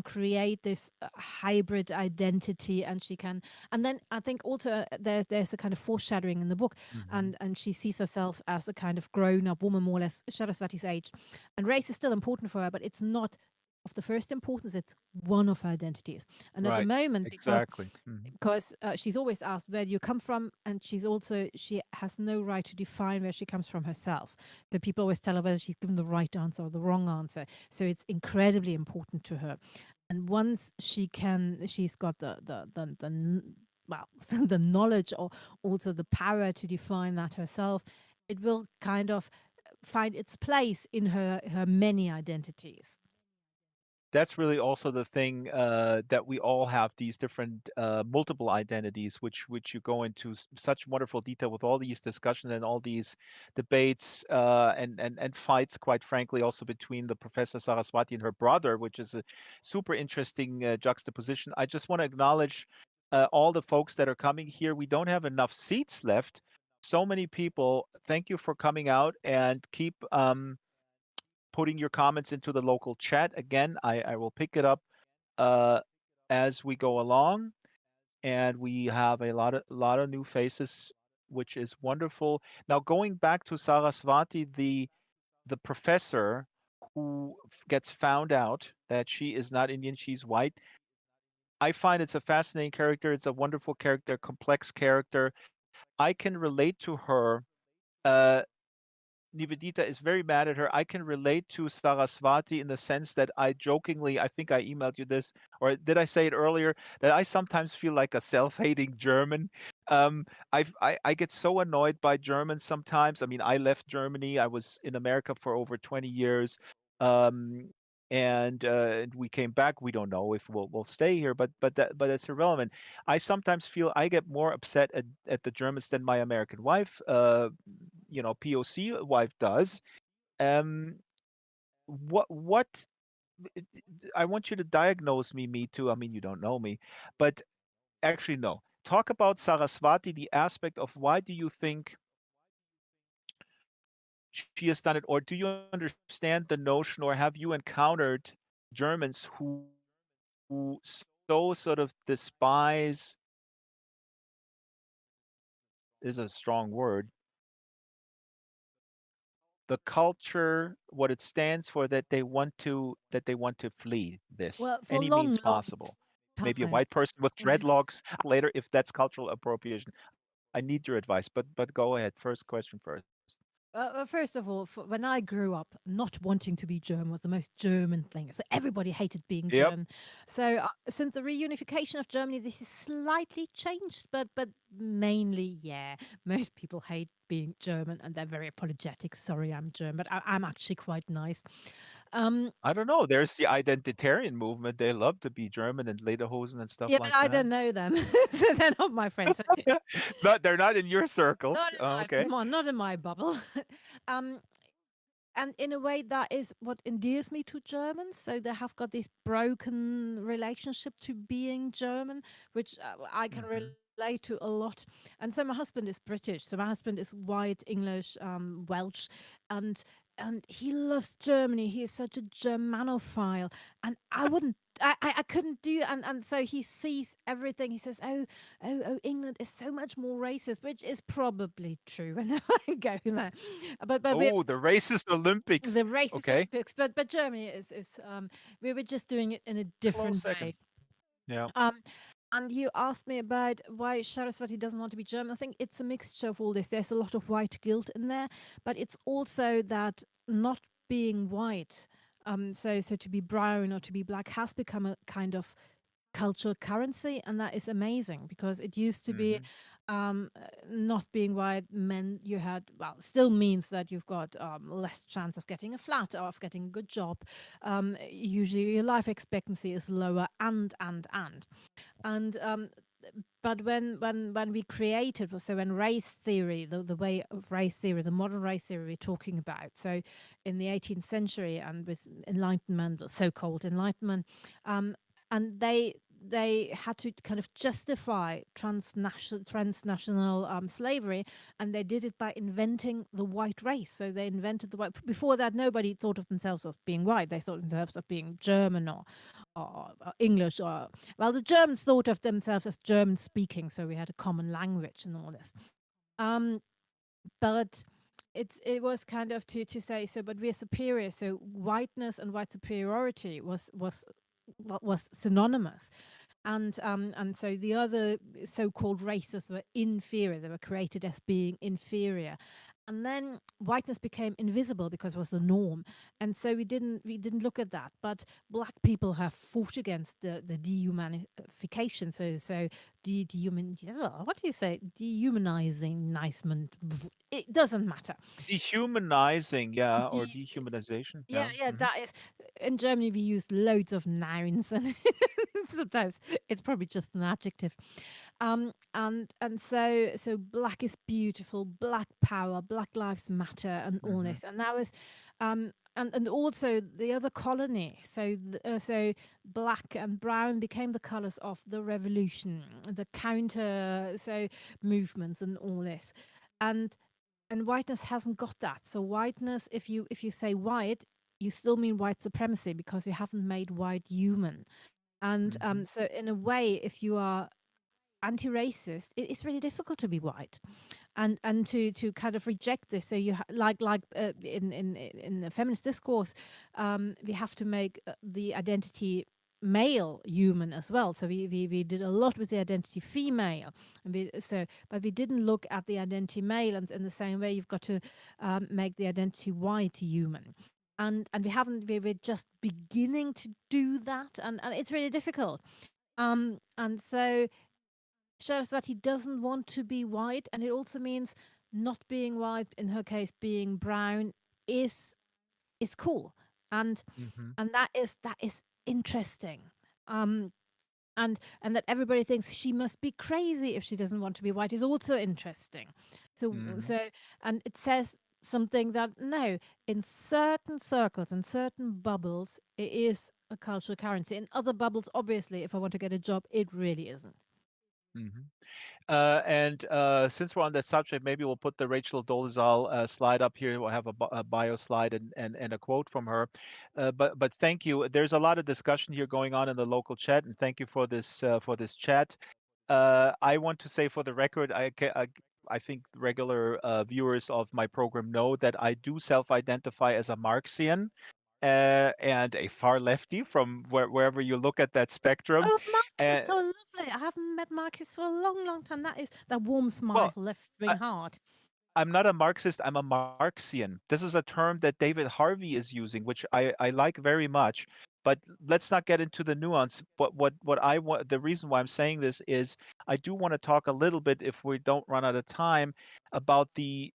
create this hybrid identity, and she can, and then I think also there's a kind of foreshadowing in the book, Hmm. and she sees herself as a kind of grown-up woman, more or less Sarasvati's age, and race is still important for her, but it's not of the first importance. It's one of her identities. And at the Right. moment, Exactly. Hmm. because she's always asked where do you come from, and she has no right to define where she comes from herself. So people always tell her whether she's given the right answer or the wrong answer. So it's incredibly important to her. And once she's got well, the knowledge, or also the power to define that herself, it will kind of find its place in her many identities. That's really also the thing that we all have these different multiple identities, which you go into such wonderful detail with all these discussions and all these debates and fights, quite frankly, also between the Professor Saraswati and her brother, which is a super interesting juxtaposition. I just want to acknowledge all the folks that are coming here. We don't have enough seats left. So many people. Thank you for coming out and keep putting your comments into the local chat. Again, I will pick it up uh, as we go along, and we have a lot of new faces, which is wonderful. Now, going back to Saraswati, the professor who gets found out that she is not Indian, she's white. I find it's a fascinating character. It's a wonderful character, complex character. I can relate to her. Uh, Nivedita is very mad at her. I can relate to Saraswati in the sense that I jokingly, I think I emailed you this, or did I say it earlier, that I sometimes feel like a self-hating German. I get so annoyed by Germans sometimes. I mean, I left Germany. I was in America for over 20 years. Um, and we came back. We don't know if we'll stay here, but that's irrelevant. I sometimes feel I get more upset at the Germans than my American wife. POC wife does. Um, what I want you to diagnose me too. I mean, you don't know me, but actually no. Talk about Saraswati, the aspect of why do you think she has done it, or do you understand the notion, or have you encountered Germans who so sort of despise is a strong word, the culture, what it stands for, that they want to flee this Well, for a any means long, long possible. Maybe a time. white person with dreadlocks later, if that's cultural appropriation. I need your advice, but go ahead. First question first. First of all, when I grew up, not wanting to be German was the most German thing. So everybody hated being Yep. German. So since the reunification of Germany, this is slightly changed, but mainly, yeah, most people hate being German and they're very apologetic. Sorry, I'm German, but I'm actually quite nice. Um, I don't know. There's the identitarian movement. They love to be German and lederhosen and stuff yeah, like I that. don't know them, so they're not my friends. Not they're not in your Not circles. in Oh, my, okay. come on, not in my bubble. um, and in a way that is what endears me to Germans. So they have got this broken relationship to being German, which I can Hmm. relate to a lot. And so my husband is British, so my husband is white English, Welsh, and and he loves Germany. He is such a Germanophile, and I wouldn't. I couldn't do, and so he sees everything. He says, "Oh, England is so much more racist," which is probably true. And I go there, but we Oh, the racist Olympics. the racist Okay. Olympics, but Germany is we were just doing it in a Close different second. way. Yeah. Um, and you asked me about why Saraswati doesn't want to be German. I think it's a mixture of all this. There's a lot of white guilt in there, but it's also that not being white, so to be brown or to be black has become a kind of cultural currency, and that is amazing because it used to be Hmm. not being white meant you had, well, still means that you've got less chance of getting a flat or of getting a good job. Usually your life expectancy is lower, and but when we created, so when race theory, the way of race theory, the modern race theory we're talking about, so in the 18th century and with enlightenment, the so-called enlightenment, and they had to kind of justify transnational slavery, and they did it by inventing the white race. So they invented the white. Before that, nobody thought of themselves as being white. They thought of themselves as being German or English, or, well, the Germans thought of themselves as German speaking, so we had a common language and all this. Um, but it was kind of to say, so, but we're superior. So whiteness and white superiority was synonymous, and so the other so-called races were inferior. They were created as being inferior, and then whiteness became invisible because it was the norm, and so we didn't look at that. But black people have fought against the dehumanification, so dehuman, what do you say, dehumanizing, it doesn't matter. Dehumanizing, yeah, or De- dehumanization, yeah, yeah. yeah, that is. In Germany we use loads of nouns, and sometimes it's probably just an adjective. And so black is beautiful, black power, Black Lives Matter, and all Hmm. this. And that was and also the other colony. So black and brown became the colors of the revolution, the counter movements, and all this. And and whiteness hasn't got that. So whiteness, if you say white, you still mean white supremacy because you haven't made white human. And Hmm. so in a way, if you are anti-racist, it's really difficult to be white, and to kind of reject this. So in the feminist discourse, we have to make the identity male human as well. So we did a lot with the identity female, and but we didn't look at the identity male, and in the same way you've got to make the identity white human. And we haven't, we're just beginning to do that, and it's really difficult. And so Saraswati doesn't want to be white, and it also means not being white. In her case, being brown is is cool, and Hmm. that is interesting. Um, and that everybody thinks she must be crazy if she doesn't want to be white is also interesting. So Hmm. so and it says something that no, in certain circles and certain bubbles, it is a cultural currency. In other bubbles, obviously, if I want to get a job, it really isn't. Hmm. And since we're on that subject, maybe we'll put the Rachel Dolezal slide up here. We'll have a bio slide and a quote from her. But thank you. There's a lot of discussion here going on in the local chat, and thank you for this chat. I want to say for the record, I think regular viewers of my program know that I do self-identify as a Marxian and a far lefty from wherever you look at that spectrum. Oh, Marcus is Uh, so lovely. I haven't met Marcus for a long, long time. That warms my well, left-wing heart. I'm not a Marxist, I'm a Marxian. This is a term that David Harvey is using, which I like very much. But let's not get into the nuance. What I want, the reason why I'm saying this is I do want to talk a little bit, if we don't run out of time, about the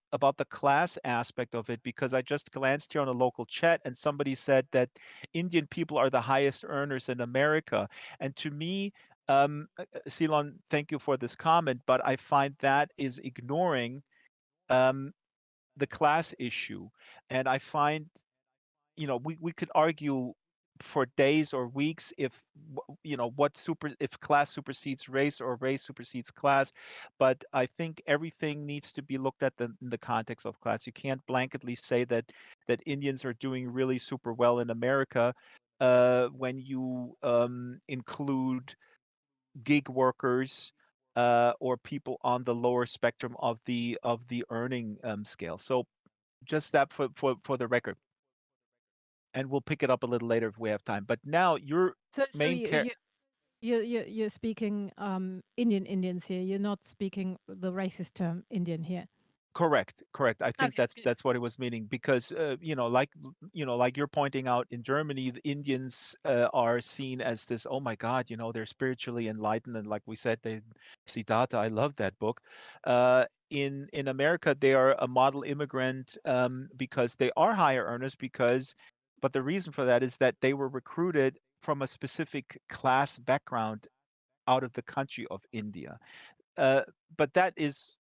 class aspect of it, because I just glanced here on a local chat and somebody said that Indian people are the highest earners in America. And to me, Ceylon, thank you for this comment, but I find that is ignoring um, the class issue. And I find, we could argue for days or weeks if, if class supersedes race or race supersedes class. But I think everything needs to be looked at in the context of class. You can't blanketly say that Indians are doing really super well in America when you include gig workers or people on the lower spectrum of the earning scale. So just that for the record, and we'll pick it up a little later if we have time. But now your So main you care. you're speaking Indians here. You're not speaking the racist term Indian here. Correct, correct. I think Okay, that's good. that's what it was meaning because like you're pointing out in Germany, the Indians are seen as this. Oh my God, they're spiritually enlightened, and like we said, they Siddhartha. I love that book. In America, they are a model immigrant because they are higher earners but the reason for that is that they were recruited from a specific class background out of the country of India. Uh, but that is,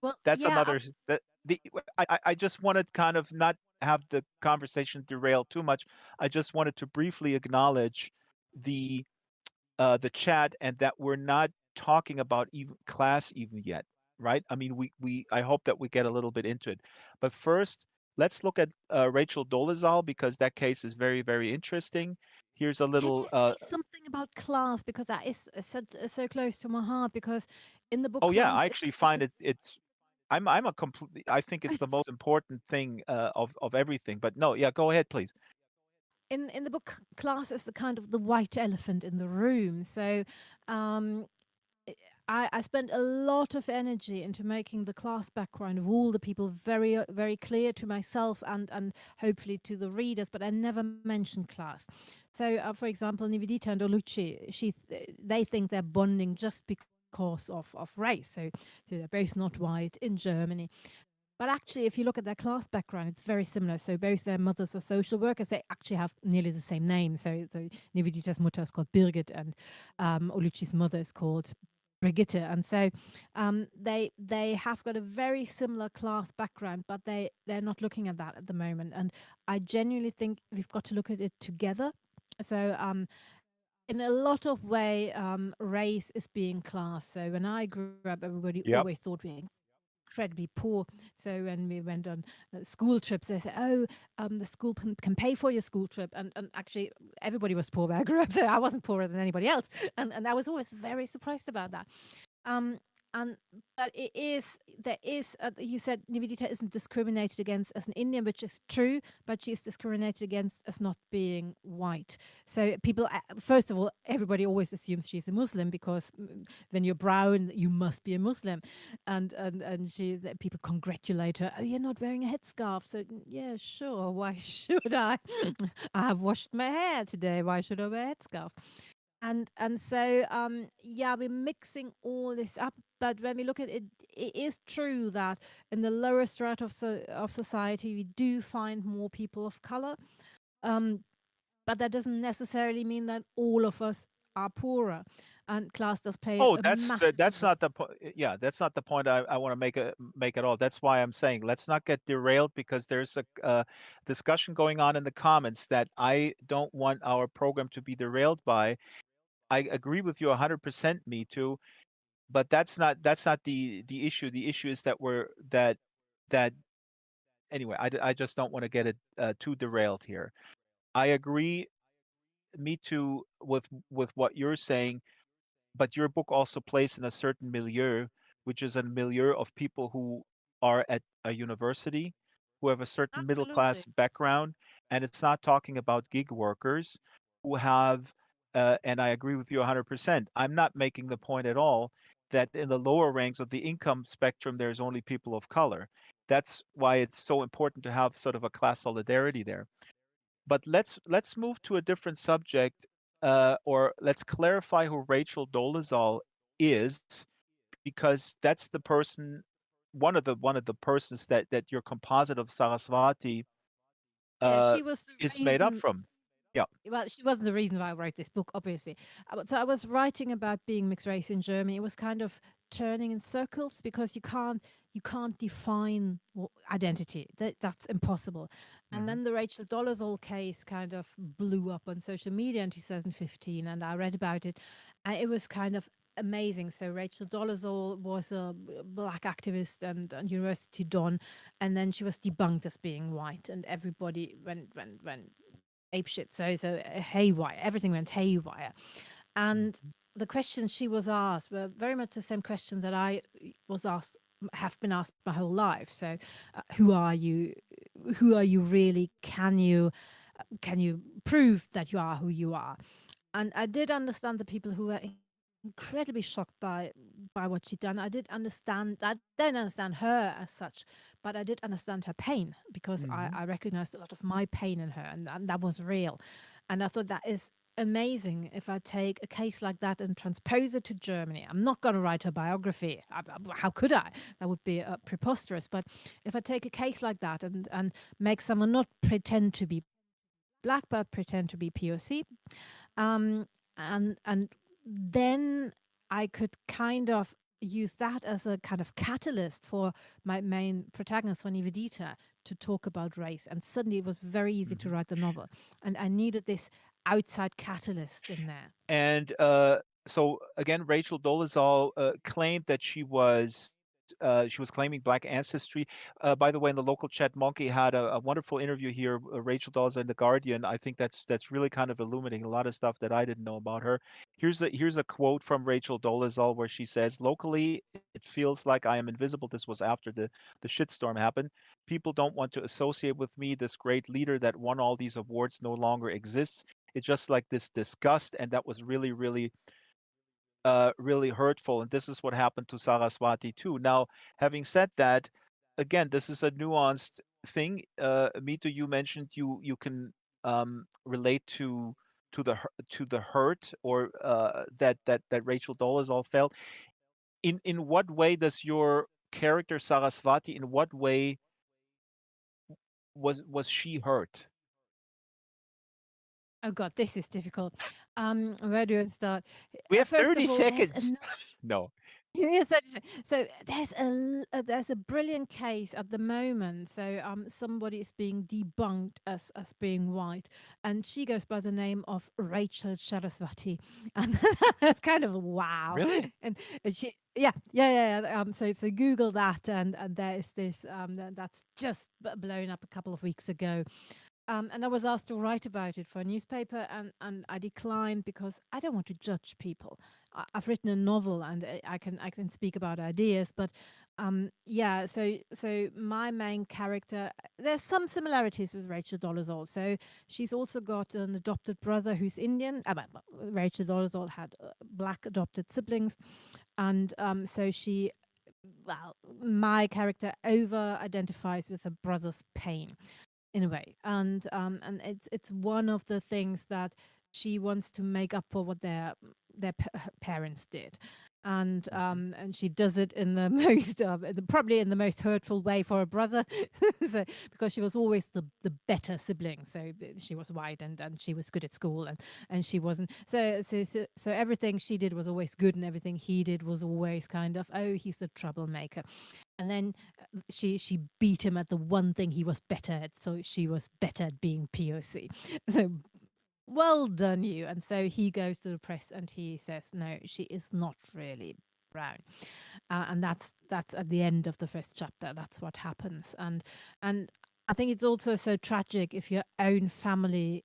Well, that's yeah, another that the I just wanted kind of not have the conversation derail too much. I just wanted to briefly acknowledge the the chat and that we're not talking about even class even yet, right? I mean, we I hope that we get a little bit into it, but first let's look at Rachel Dolezal because that case is very very interesting. Here's a can you little. say something about class, because that is so close to my heart, because in the book Oh yeah, class I actually find it's I'm a complete I think it's the most important thing of everything. But no, yeah, go ahead, please. in the book class is the kind of the white elephant in the room. So um I spent a lot of energy into making the class background of all the people very very clear to myself and hopefully to the readers, but I never mentioned class. So, for example, Nivedita and Oluchi, they think they're bonding just because of race. So they're both not white in Germany. But actually, if you look at their class background, it's very similar. So both their mothers are social workers. They actually have nearly the same name. So Nivedita's Mutter is called Birgit, and Oluchi's mother is called Brigitte. And so they have got a very similar class background, but they're not looking at that at the moment. And I genuinely think we've got to look at it together. So in a lot of way, race is being classed. So when I grew up, everybody always Yep. thought we were incredibly poor. So when we went on school trips, they said, "Oh, the school can pay for your school trip." And actually, everybody was poor where I grew up, so I wasn't poorer than anybody else. And I was always very surprised about that. Um, and but it is there is you said Nivedita isn't discriminated against as an Indian, which is true, but she is discriminated against as not being white. So people, first of all, everybody always assumes she's a Muslim because when you're brown, you must be a Muslim, and people congratulate her. Oh, you're not wearing a headscarf. So yeah, sure. Why should I? I have washed my hair today. Why should I wear a headscarf? And so yeah, we're mixing all this up, but when we look at it, it is true that in the lower strata of society we do find more people of color, um, but that doesn't necessarily mean that all of us are poorer, and class does play Oh, a massive that's role. not the point. Yeah, that's not the point I want to make at all. That's why I'm saying let's not get derailed because there's a discussion going on in the comments that I don't want our program to be derailed by. I agree with you 100%, me too, but that's not the issue. The issue is that that anyway. I just don't want to get it too derailed here. I agree, me too, with what you're saying, but your book also plays in a certain milieu, which is a milieu of people who are at a university, who have a certain middle class Absolutely. background, and it's not talking about gig workers who have. And I agree with you 100%. I'm not making the point at all that in the lower ranks of the income spectrum there's only people of color. That's why it's so important to have sort of a class solidarity there. But let's move to a different subject, or let's clarify who Rachel Dolezal is, because that's the person, one of the persons that your composite of Saraswati Yeah, uh, she was the is made up reason. from. Yeah. Well, she wasn't the reason why I wrote this book, obviously. So I was writing about being mixed race in Germany. It was kind of turning in circles because you can't define identity. That's impossible. And Hmm. then the Rachel Dolezal case kind of blew up on social media in 2015, and I read about it, and it was kind of amazing. So Rachel Dolezal was a black activist and university don, and then she was debunked as being white, and everybody went apeshit. So haywire. Everything went haywire, and Hmm. the questions she was asked were very much the same question that I was asked, have been asked my whole life. So, who are you? Who are you really? Can you prove that you are who you are? And I did understand the people who were incredibly shocked by what she'd done. I didn't understand her as such, but I did understand her pain because I Hmm. recognized a lot of my pain in her, and that was real. And I thought that is amazing if I take a case like that and transpose it to Germany. I'm not going to write her biography. How could I? That would be preposterous. But if I take a case like that and make someone not pretend to be black but pretend to be POC, um, and then I could kind of use that as a kind of catalyst for my main protagonist, Sonny Vedita, to talk about race. And suddenly it was very easy to Hmm. write the novel. And I needed this outside catalyst in there. And so again, Rachel Dolezal claimed that she was claiming black ancestry. By the way, in the local chat, Monkey had a wonderful interview here. Rachel Dolezal in the Guardian. I think that's really kind of illuminating a lot of stuff that I didn't know about her. Here's a quote from Rachel Dolezal where she says, "Locally, it feels like I am invisible." This was after the shitstorm happened. People don't want to associate with me. This great leader that won all these awards no longer exists. It's just like this disgust, and that was really, really really hurtful. And this is what happened to Saraswati too. Now, having said that, again, this is a nuanced thing. Mito, you mentioned you can relate to the hurt or that Rachel Dolezal felt. In what way does your character Saraswati? In what way was she hurt? Oh God, this is difficult. Where do I start? We have First 30 of all, there's seconds. No, yes, so there's a brilliant case at the moment. So somebody is being debunked as being white, and she goes by the name of Rachel Saraswati, and that's kind of wow. really? And she yeah. So Google that, and there's this that's just blown up a couple of weeks ago. And I was asked to write about it for a newspaper, and I declined because I don't want to judge people. I've written a novel, and I can speak about ideas, but yeah. So my main character, there's some similarities with Rachel Dolezal. So she's also got an adopted brother who's Indian. Rachel Dolezal had black adopted siblings, and so she, well, my character over identifies with her brother's pain in a way, and it's one of the things that she wants to make up for what parents did, Mhm. and she does it in the most probably in the most hurtful way for her brother. So, because she was always the better sibling, so she was white, and she was good at school, and she wasn't, so everything she did was always good, and everything he did was always kind of, oh, he's a troublemaker. And then she beat him at the one thing he was better at, so she was better at being POC. So well done, you. And so he goes to the press and he says, no, she is not really brown. And that's at the end of the first chapter. That's what happens. And I think it's also so tragic if your own family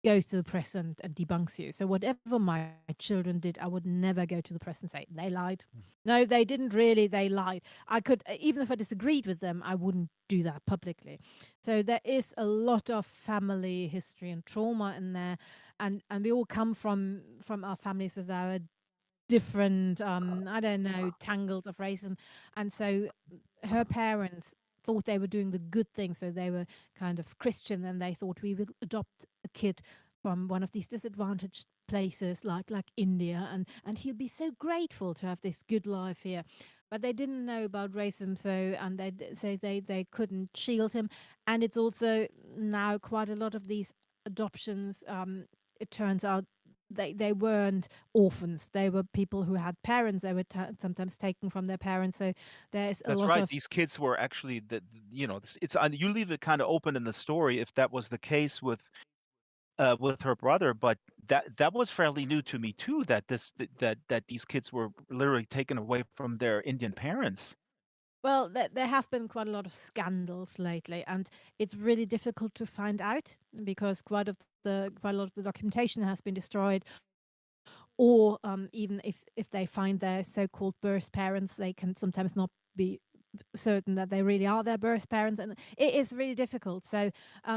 goes to the press and debunks you. So whatever my children did, I would never go to the press and say they lied. No, they didn't really. They lied. I could, even if I disagreed with them, I wouldn't do that publicly. So there is a lot of family history and trauma in there, and we all come from our families with our different, I don't know, tangles of race, and so her parents thought they were doing the good thing, so they were kind of Christian, and they thought we will adopt a kid from one of these disadvantaged places like India, and he'll be so grateful to have this good life here. But they didn't know about racism, and they couldn't shield him. And it's also now quite a lot of these adoptions. It turns out they weren't orphans. They were people who had parents. They were sometimes taken from their parents. So there's a That's lot right. of, These kids were actually it's you leave it kind of open in the story if that was the case with her brother, but that was fairly new to me too. That these kids were literally taken away from their Indian parents. well, there have been quite a lot of scandals lately, and it's really difficult to find out because quite a lot of the documentation has been destroyed, or even if they find their so-called birth parents, they can sometimes not be certain that they really are their birth parents, and it is really difficult. So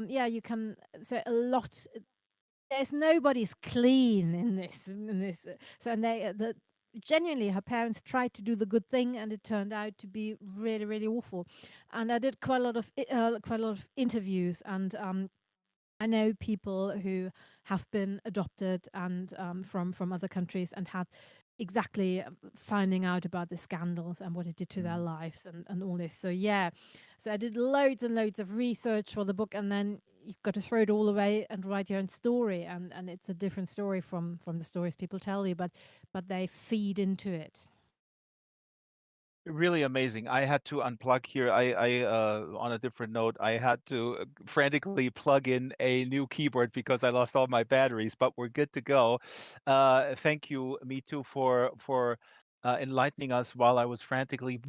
yeah, you can, so a lot, there's nobody's clean in this, so, and the genuinely her parents tried to do the good thing, and it turned out to be really, really awful. And I did quite a lot of interviews, and I know people who have been adopted and from other countries and had exactly finding out about the scandals and what it did to their Mm. lives, and all this. So yeah, so I did loads and loads of research for the book, and then you've got to throw it all away and write your own story, and it's a different story from the stories people tell you, but they feed into it. Really amazing. I had to unplug here. On a different note, I had to frantically plug in a new keyboard because I lost all my batteries, but we're good to go. Thank you, Me Too, for enlightening us while I was frantically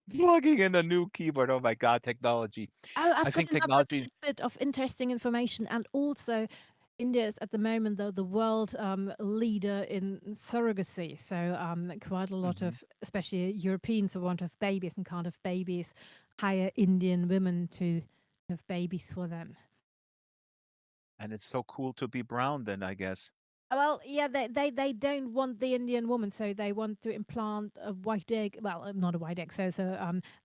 plugging in a new keyboard. Oh my God, technology. Oh, I I've got think another technology. tidbit of interesting information, and also India is at the moment the world leader in surrogacy. So quite a lot Mhm. of, especially Europeans who want to have babies and can't have babies, hire Indian women to have babies for them. And it's so cool to be brown then, I guess. Well, yeah, they don't want the Indian woman, so they want to implant a white egg. Well, not a white egg. So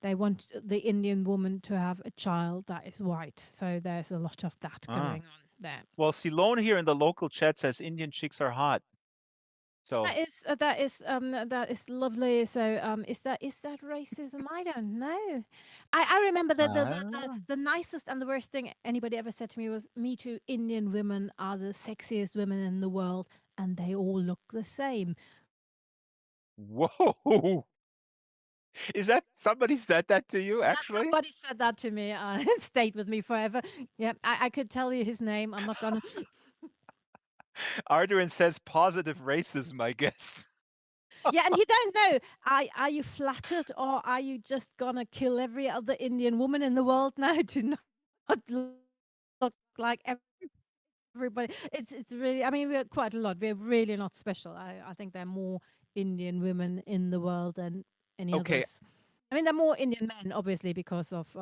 they want the Indian woman to have a child that is white. So there's a lot of that Ah. going on there. Well, Silone here in the local chat says Indian chicks are hot. So, That is lovely. So is that racism? I don't know. I remember that ah, the nicest and the worst thing anybody ever said to me was, "Me too. Indian women are the sexiest women in the world, and they all look the same." whoa. Is that somebody said that to you That actually? somebody said that to me. It stayed with me forever. Yeah, I could tell you his name. I'm not gonna. Arduin says positive racism, I guess. Yeah, and you don't know. Are you flattered, or are you just gonna kill every other Indian woman in the world now to not look like everybody? It's really. I mean, we're quite a lot. We're really not special. I think there are more Indian women in the world than any others. Okay, I mean, there are more Indian men, obviously, because of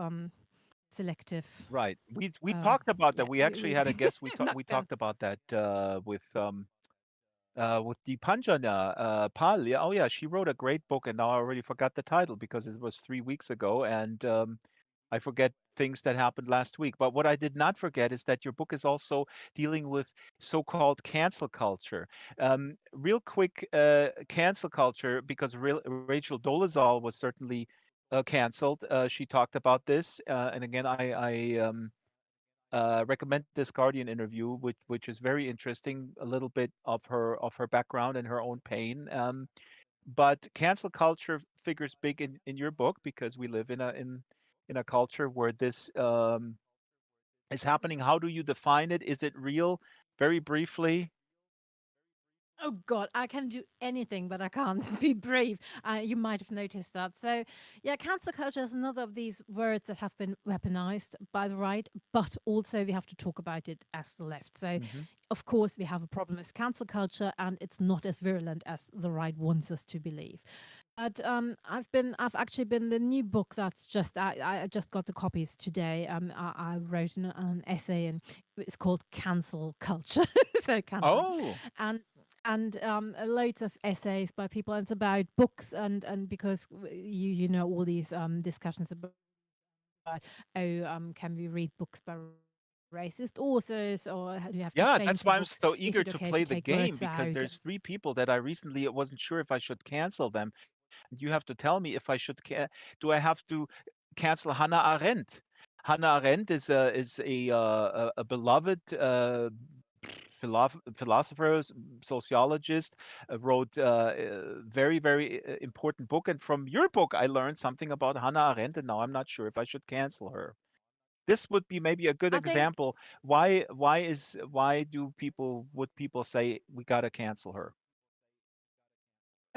selective. right. We Um, talked about yeah, that. We actually had a guest. We knockdown. talked about that with Deepanjana Pal. Yeah, oh yeah, she wrote a great book, and now I already forgot the title because it was 3 weeks ago, and I forget things that happened last week. But what I did not forget is that your book is also dealing with so-called cancel culture. Real quick, cancel culture, because Rachel Dolezal was certainly canceled. She talked about this, and again, I recommend this Guardian interview, which is very interesting, a little bit of her background and her own pain. But cancel culture figures big in your book because we live in a culture where this is happening. How do you define it? Is it real? Very briefly. Oh God, I can do anything, but I can't be brave. You might have noticed that. So, yeah, cancel culture is another of these words that have been weaponized by the right, but also we have to talk about it as the left. So, Hmm. of course, we have a problem with cancel culture, and it's not as virulent as the right wants us to believe. But I've actually been the new book that's I just got the copies today. I wrote an essay, and it's called Cancel Culture. So canceling, Oh, and loads of essays by people. And it's about books, and because you know all these discussions about, can we read books by racist authors, or do you have to change the books? Is it yeah, okay that's to why I'm take so words eager to out? play the game because there's three people that I recently wasn't sure if I should cancel them. You have to tell me if I should do I have to cancel Hannah Arendt? Hannah Arendt is a beloved philosopher, sociologist, wrote a very important book. And from your book, I learned something about Hannah Arendt, and now I'm not sure if I should cancel her. This would be maybe a good I think. example. Why do people would people say we gotta cancel her?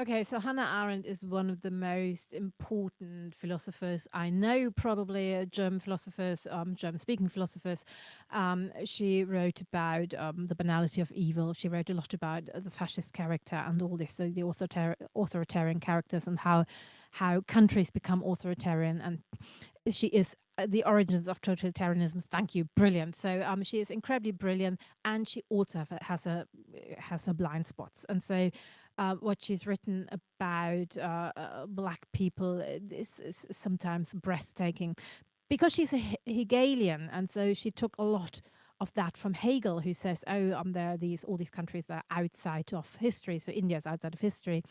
Okay, so Hannah Arendt is one of the most important philosophers I know, probably German philosophers, German-speaking philosophers. She wrote about the banality of evil. She wrote a lot about the fascist character and all this, so the authoritarian characters, and how countries become authoritarian. And she is the origins of totalitarianism. Thank you, brilliant. So she is incredibly brilliant, and she also has her blind spots. And so what she's written about black people is sometimes breathtaking, because she's a Hegelian, and so she took a lot of that from Hegel, who says, "Oh, there are these all these countries that are outside of history. So India's outside of history,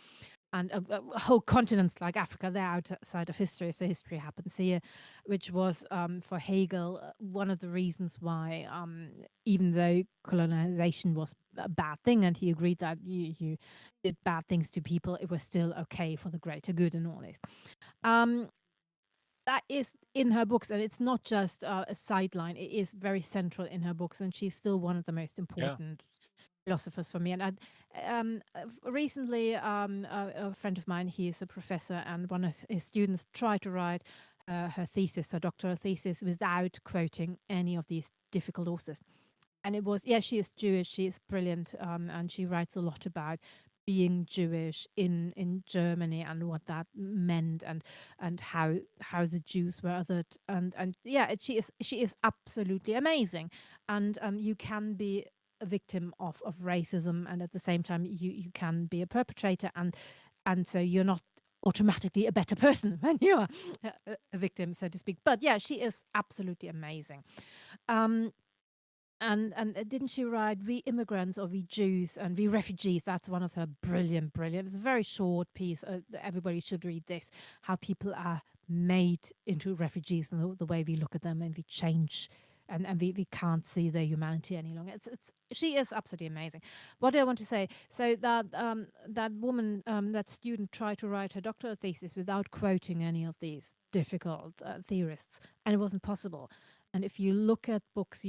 and whole continents like Africa, they're outside of history. So history happens here," which was for Hegel one of the reasons why, even though colonization was a bad thing, and he agreed that you did bad things to people, it was still okay for the greater good and all this. Um, that is in her books, and it's not just a sideline. It is very central in her books, and she's still one of the most Yeah. important philosophers for me. And recently, a friend of mine, he is a professor, and one of his students tried to write her thesis, her doctoral thesis, without quoting any of these difficult authors. And it was, yeah, she is Jewish, she is brilliant, and she writes a lot about being Jewish in Germany, and what that meant, and how the Jews were othered. And yeah, she is absolutely amazing. And you can be a victim of racism, and at the same time you can be a perpetrator, and so you're not automatically a better person when you're a victim, so to speak. But yeah, she is absolutely amazing. Um, and didn't she write "We Immigrants" or "We Jews" and "We Refugees"? That's one of her brilliant. It's a very short piece. Everybody should read this. How people are made into refugees, and the way we look at them, and we change, and we can't see their humanity any longer. It's she is absolutely amazing. What do I want to say? So that woman, that student, tried to write her doctoral thesis without quoting any of these difficult theorists, and it wasn't possible. And if you look at books,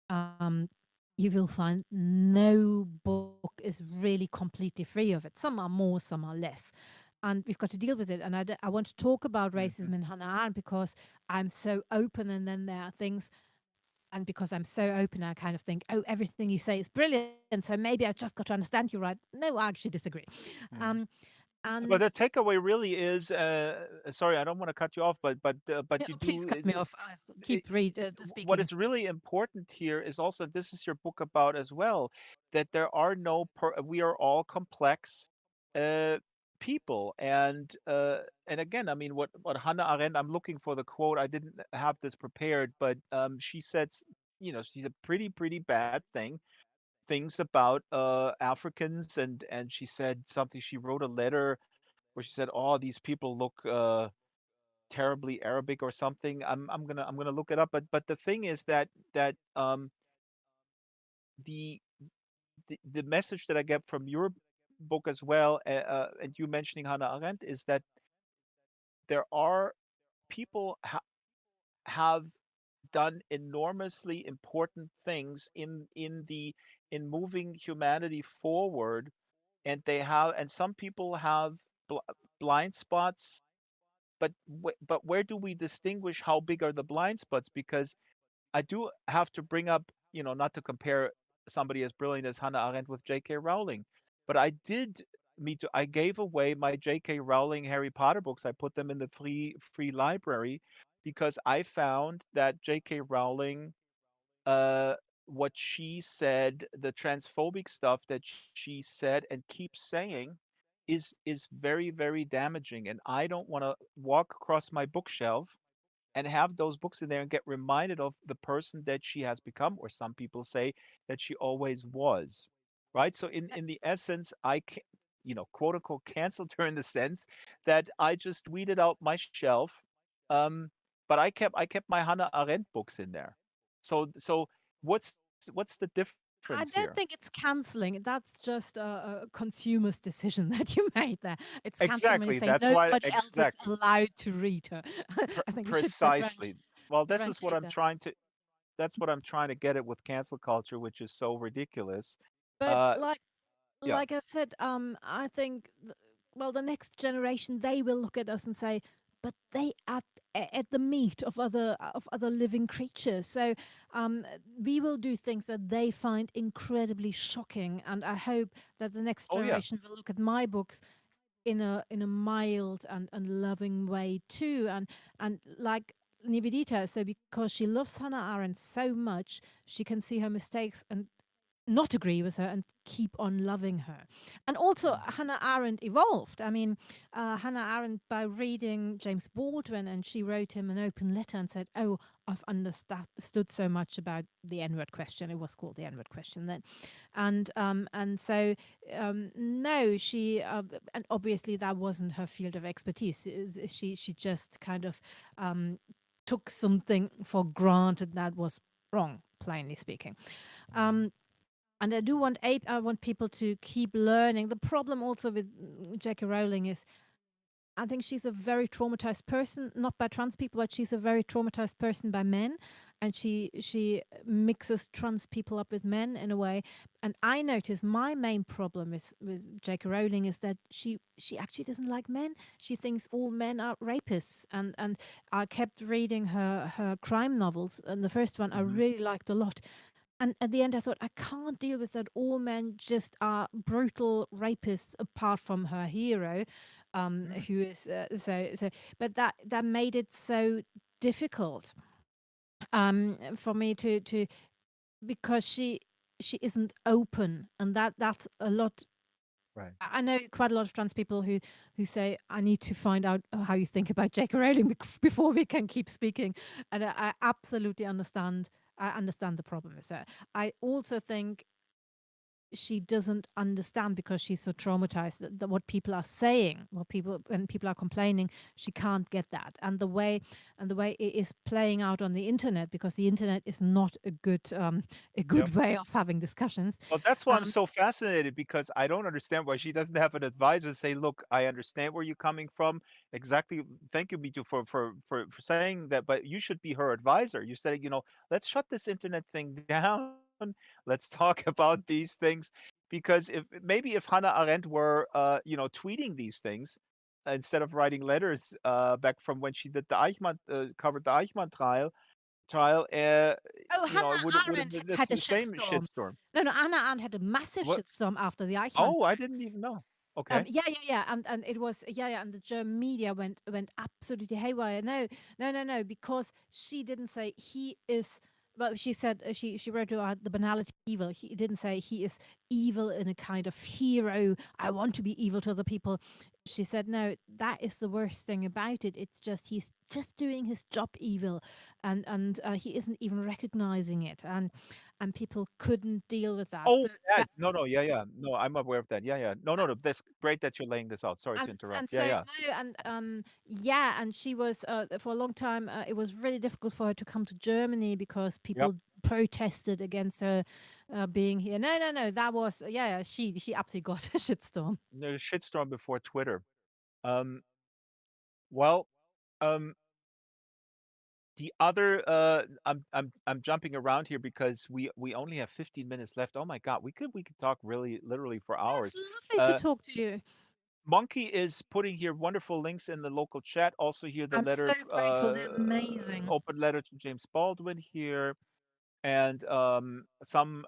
um, you will find no book is really completely free of it. Some are more, some are less. And we've got to deal with it. And I want to talk about Mhm. racism in Hannah Arendt because I'm so open, and then there are things, and because I'm so open, I kind of think, oh, everything you say is brilliant. So maybe I just got to understand you right. No, I actually disagree. Um, Mhm. But and the takeaway really is, sorry, I don't want to cut you off, but yeah, you please do. cut me off. I I- keep what speaking. is really important here is also, this is your book about as well, that there are no we are all complex uh, people, and again, I mean, what Hannah Arendt, I'm looking for the quote. I didn't have this prepared, but she said, she said pretty bad things about Africans, and she said something. She wrote a letter where she said, "Oh, these people look terribly Arabic or something." I'm gonna look it up. But the thing is that the the message that I get from your book as well, and you mentioning Hannah Arendt, is that there are people have done enormously important things in moving humanity forward, and some people have blind spots. But but where do we distinguish how big are the blind spots? Because I do have to bring up, not to compare somebody as brilliant as Hannah Arendt with J.K. Rowling, but I gave away my J.K. Rowling Harry Potter books. I put them in the free library because I found that J.K. Rowling, uh, what she said, the transphobic stuff that she said and keeps saying, is very damaging. And I don't want to walk across my bookshelf and have those books in there and get reminded of the person that she has become, or some people say that she always was. Right. So in the essence, I can, quote unquote, canceled her in the sense that I just weeded out my shelf. Um, but I kept my Hannah Arendt books in there. So what's the difference here? I don't think it's canceling. That's just a consumer's decision that you made there. It's canceling when you Exactly. say That's why nobody else is exactly allowed to read her. I think we should precisely. Well, this is what differentiate I'm that. trying to that's what I'm trying to get at with cancel culture, which is so ridiculous. But Uh, yeah. like I said, I think well, the next generation, they will look at us and say, but they at the meat of other living creatures. So we will do things that they find incredibly shocking, and I hope that the next Oh yeah. generation will look at my books in a mild and loving way too, and like Nivedita. So because she loves Hannah Arendt so much, she can see her mistakes and not agree with her and keep on loving her. And also, Mhm. Hannah Arendt evolved. I mean, Hannah Arendt, by reading James Baldwin, and she wrote him an open letter and said, "Oh, I've understood so much about the N-word question." It was called the N-word question then, and so no, she and obviously that wasn't her field of expertise. She just kind of um, took something for granted that was wrong, plainly speaking. Mhm. Um, and I want people to keep learning. The problem also with J.K. Rowling is I think she's a very traumatized person, not by trans people, but she's a very traumatized person by men, and she mixes trans people up with men in a way. And I notice my main problem is with J.K. Rowling is that she actually doesn't like men. She thinks all men are rapists, and I kept reading her crime novels, and the first one I Mhm. really liked a lot. And at the end, I thought, I can't deal with that. All men just are brutal rapists, apart from her hero, Mhm. who is so. But that made it so difficult for me to because she isn't open, and that's a lot. Right. I know quite a lot of trans people who say, I need to find out how you think about J.K. Rowling before we can keep speaking, and I absolutely understand. I understand the problem with that. I also think she doesn't understand because she's so traumatized that what people are saying, what people when people are complaining, she can't get that. And the way it is playing out on the internet, because the internet is not a Yep. good way of having discussions. Well, that's why I'm Um, so fascinated because I don't understand why she doesn't have an advisor to say, "Look, I understand where you're coming from. Exactly. Thank you, Mitu, for saying that. But you should be her advisor. You said, let's shut this internet thing down. Let's talk about these things because if Hannah Arendt were, tweeting these things instead of writing letters back from when she did the Eichmann covered the Eichmann trial, oh, it would have Hannah Arendt been had a the same shitstorm. shitstorm. No, Anna Arendt had a massive What? shitstorm after the Eichmann. Oh, I didn't even know. Okay. Yeah, and it was yeah, and the German media went absolutely haywire. No, because she didn't say he is. Well, she said she wrote about the banality of evil. He didn't say he is evil in a kind of hero. I want to be evil to other people. She said no, that is the worst thing about it. It's just he's just doing his job evil, and he isn't even recognizing it, and people couldn't deal with that. Oh, So yeah. No, no. Yeah, yeah. No, I'm aware of that. Yeah, yeah. No, no, no. That's great that you're laying this out. Sorry to and interrupt. Yeah, so yeah. no and yeah, and she was for a long time it was really difficult for her to come to Germany because Yep. people protested against her being here. No, that was yeah, she absolutely got a shitstorm. There's a shitstorm before Twitter. Um, well, um, the other I'm jumping around here because we only have 15 minutes left. Oh my God, we could talk really literally for Yeah, it's hours. lovely to Uh, talk to you. Monkey is putting here wonderful links in the local chat. Also here the I'm so letter, grateful, they're amazing. open letter to James Baldwin here, and some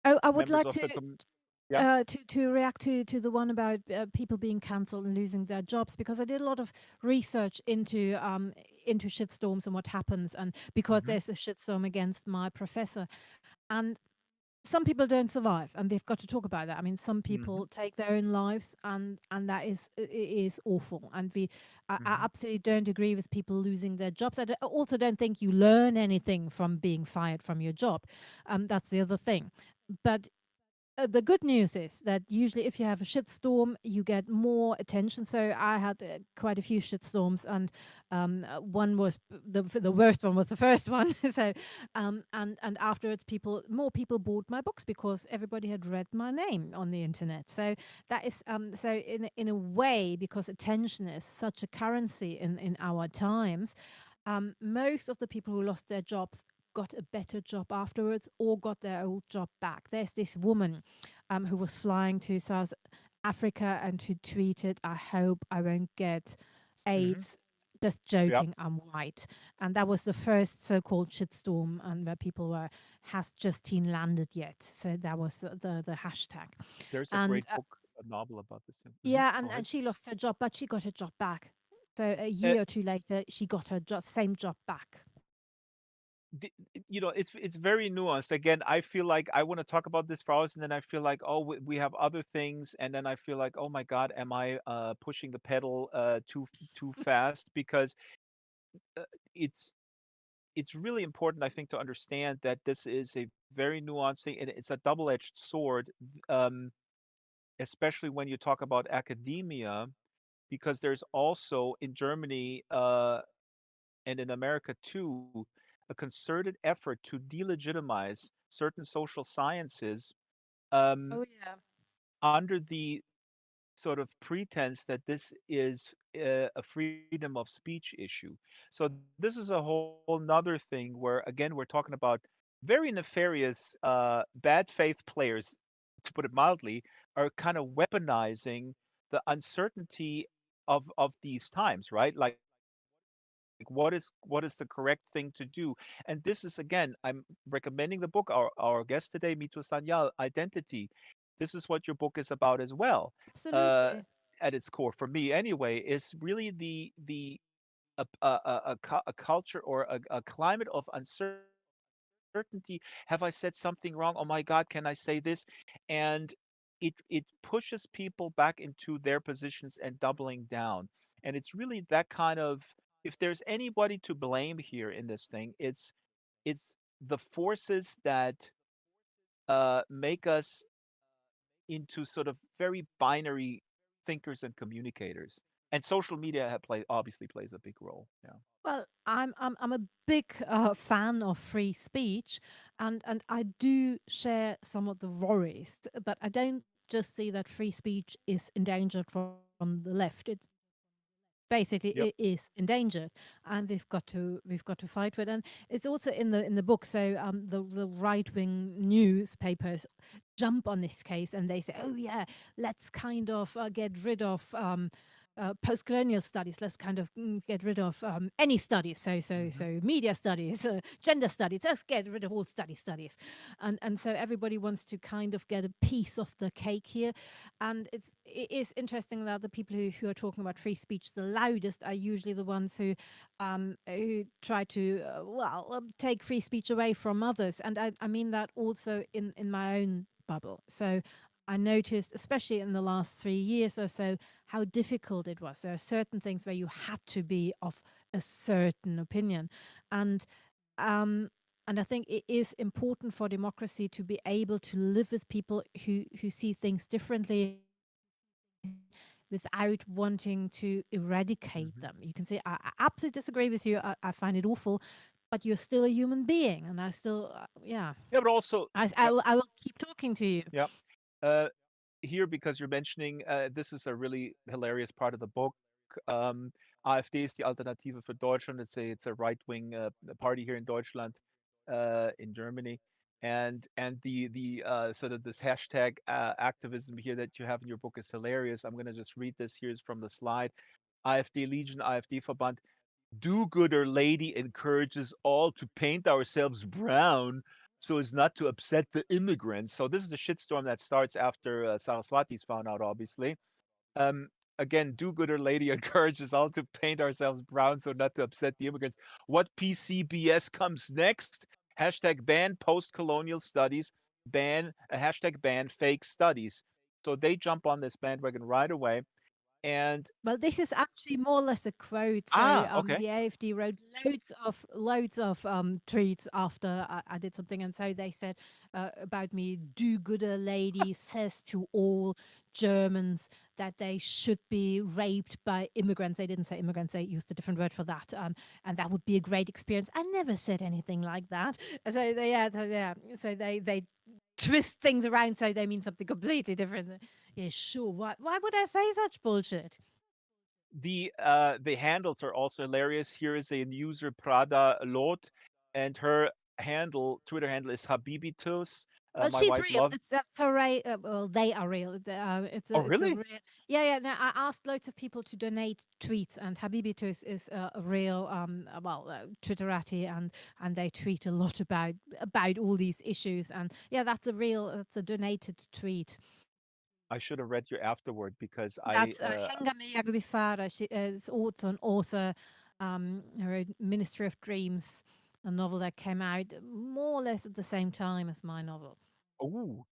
Oh, I would members like of to the yeah. react to the one about people being cancelled and losing their jobs, because I did a lot of research into shitstorms and what happens, and because Hmm. there's a shitstorm against my professor, and some people don't survive, and they've got to talk about that. I mean, some Hmm. people take their own lives, and that is it is awful. And I Hmm. absolutely don't agree with people losing their jobs. I also don't think you learn anything from being fired from your job. That's the other thing. But the good news is that usually if you have a shitstorm, you get more attention. So I had quite a few shitstorms, and one was the worst one was the first one. So and afterwards, more people bought my books because everybody had read my name on the internet. So that is so in a way, because attention is such a currency in our times. Most of the people who lost their jobs got a better job afterwards or got their old job back. There's this woman who was flying to South Africa and who tweeted, I hope I won't get Hmm. AIDS. Just Yep. joking, I'm white. And that was the first so called shitstorm, and where people were, has Justine landed yet? So that was the hashtag. There's a And great book, a novel about this too. yeah, Go and ahead. she lost her job, but she got her job back. So a Uh, year or two later, she got her same job back. it's very nuanced. Again, I feel like I want to talk about this for hours, and then I feel like, oh, we have other things, and then I feel like, oh my God, am I pushing the pedal too fast? Because uh, it's it's really important, I think, to understand that this is a very nuanced thing, and it's a double-edged sword, um, especially when you talk about academia, because there's also in Germany and in America too, a concerted effort to delegitimize certain social sciences um, Oh yeah. under the sort of pretense that this is a freedom of speech issue. So this is a whole nother thing where, again, we're talking about very nefarious, bad faith players, to put it mildly, are kind of weaponizing the uncertainty of these times, right? Like what is the correct thing to do? And this is, again, I'm recommending the book. Our guest today, Mithu Sanyal, Identity. This is what your book is about as well. Uh, Absolutely. at its core, for me anyway, is really the a culture or a climate of uncertainty uncertainty. Have I said something wrong? Oh my God, can I say this? And it pushes people back into their positions and doubling down. And it's really that kind of, if there's anybody to blame here in this thing, it's the forces that make us into sort of very binary thinkers and communicators. And social media obviously plays a big role. Yeah. Well, I'm a big fan of free speech, and I do share some of the worries, but I don't just see that free speech is endangered from the left. It basically it Yep. is endangered, and we've got to fight for it. And it's also in the book. So the right wing newspapers jump on this case and they say, oh yeah, let's kind of get rid of post-colonial studies. Let's kind of get rid of any studies. Hmm. So media studies, gender studies. Let's get rid of all studies, and so everybody wants to kind of get a piece of the cake here. And it is interesting that the people who are talking about free speech the loudest are usually the ones who try to take free speech away from others. And I mean that also in my own bubble. So I noticed, especially in the last 3 years or so, how difficult it was. There are certain things where you had to be of a certain opinion, and um, and I think it is important for democracy to be able to live with people who see things differently without wanting to eradicate them. You can Hmm. say, I absolutely disagree with you. I find it awful, but you're still a human being, and I still, yeah, Yeah, but also, yep, I will keep talking to you. yep. Uh, Here, because you're mentioning, this is a really hilarious part of the book. AfD ist die Alternative für Deutschland. It's a right wing party here in Deutschland, in Germany, and the sort of this hashtag activism here that you have in your book is hilarious. I'm gonna just read this. Here's from the slide. AfD Legion, AfD Verband. Do-gooder lady encourages all to paint ourselves brown so as not to upset the immigrants. So this is the shitstorm that starts after Saraswati's found out, obviously. Um, Again, do-gooder lady encourages all to paint ourselves brown so not to upset the immigrants. What PCBS comes next? Hashtag ban post-colonial studies. Hashtag ban fake studies. So they jump on this bandwagon right away. And Well, this is actually more or less a quote. So okay. the AFD wrote loads of tweets after I did something, and so they said about me: "Do-gooder lady says to all Germans that they should be raped by immigrants." They didn't say immigrants; they used a different word for that, and that would be a great experience. I never said anything like that. So yeah. So they twist things around so they mean something completely different. Yeah, sure. Why would I say such bullshit? The handles are also hilarious. Here is a user Prada Lot, and her Twitter handle is Habibitus. Well, My she's wife real. loved. That's all right. Well, they are real. Oh, It's a really? real. Yeah, yeah. No, I asked loads of people to donate tweets, and Habibitus is a real Twitterati, and they tweet a lot about all these issues. And yeah, that's a donated tweet. I should have read you afterward because I That's Hengame Yagbifara. She is also an author. Who wrote Ministry of Dreams, a novel that came out more or less at the same time as my novel. oh,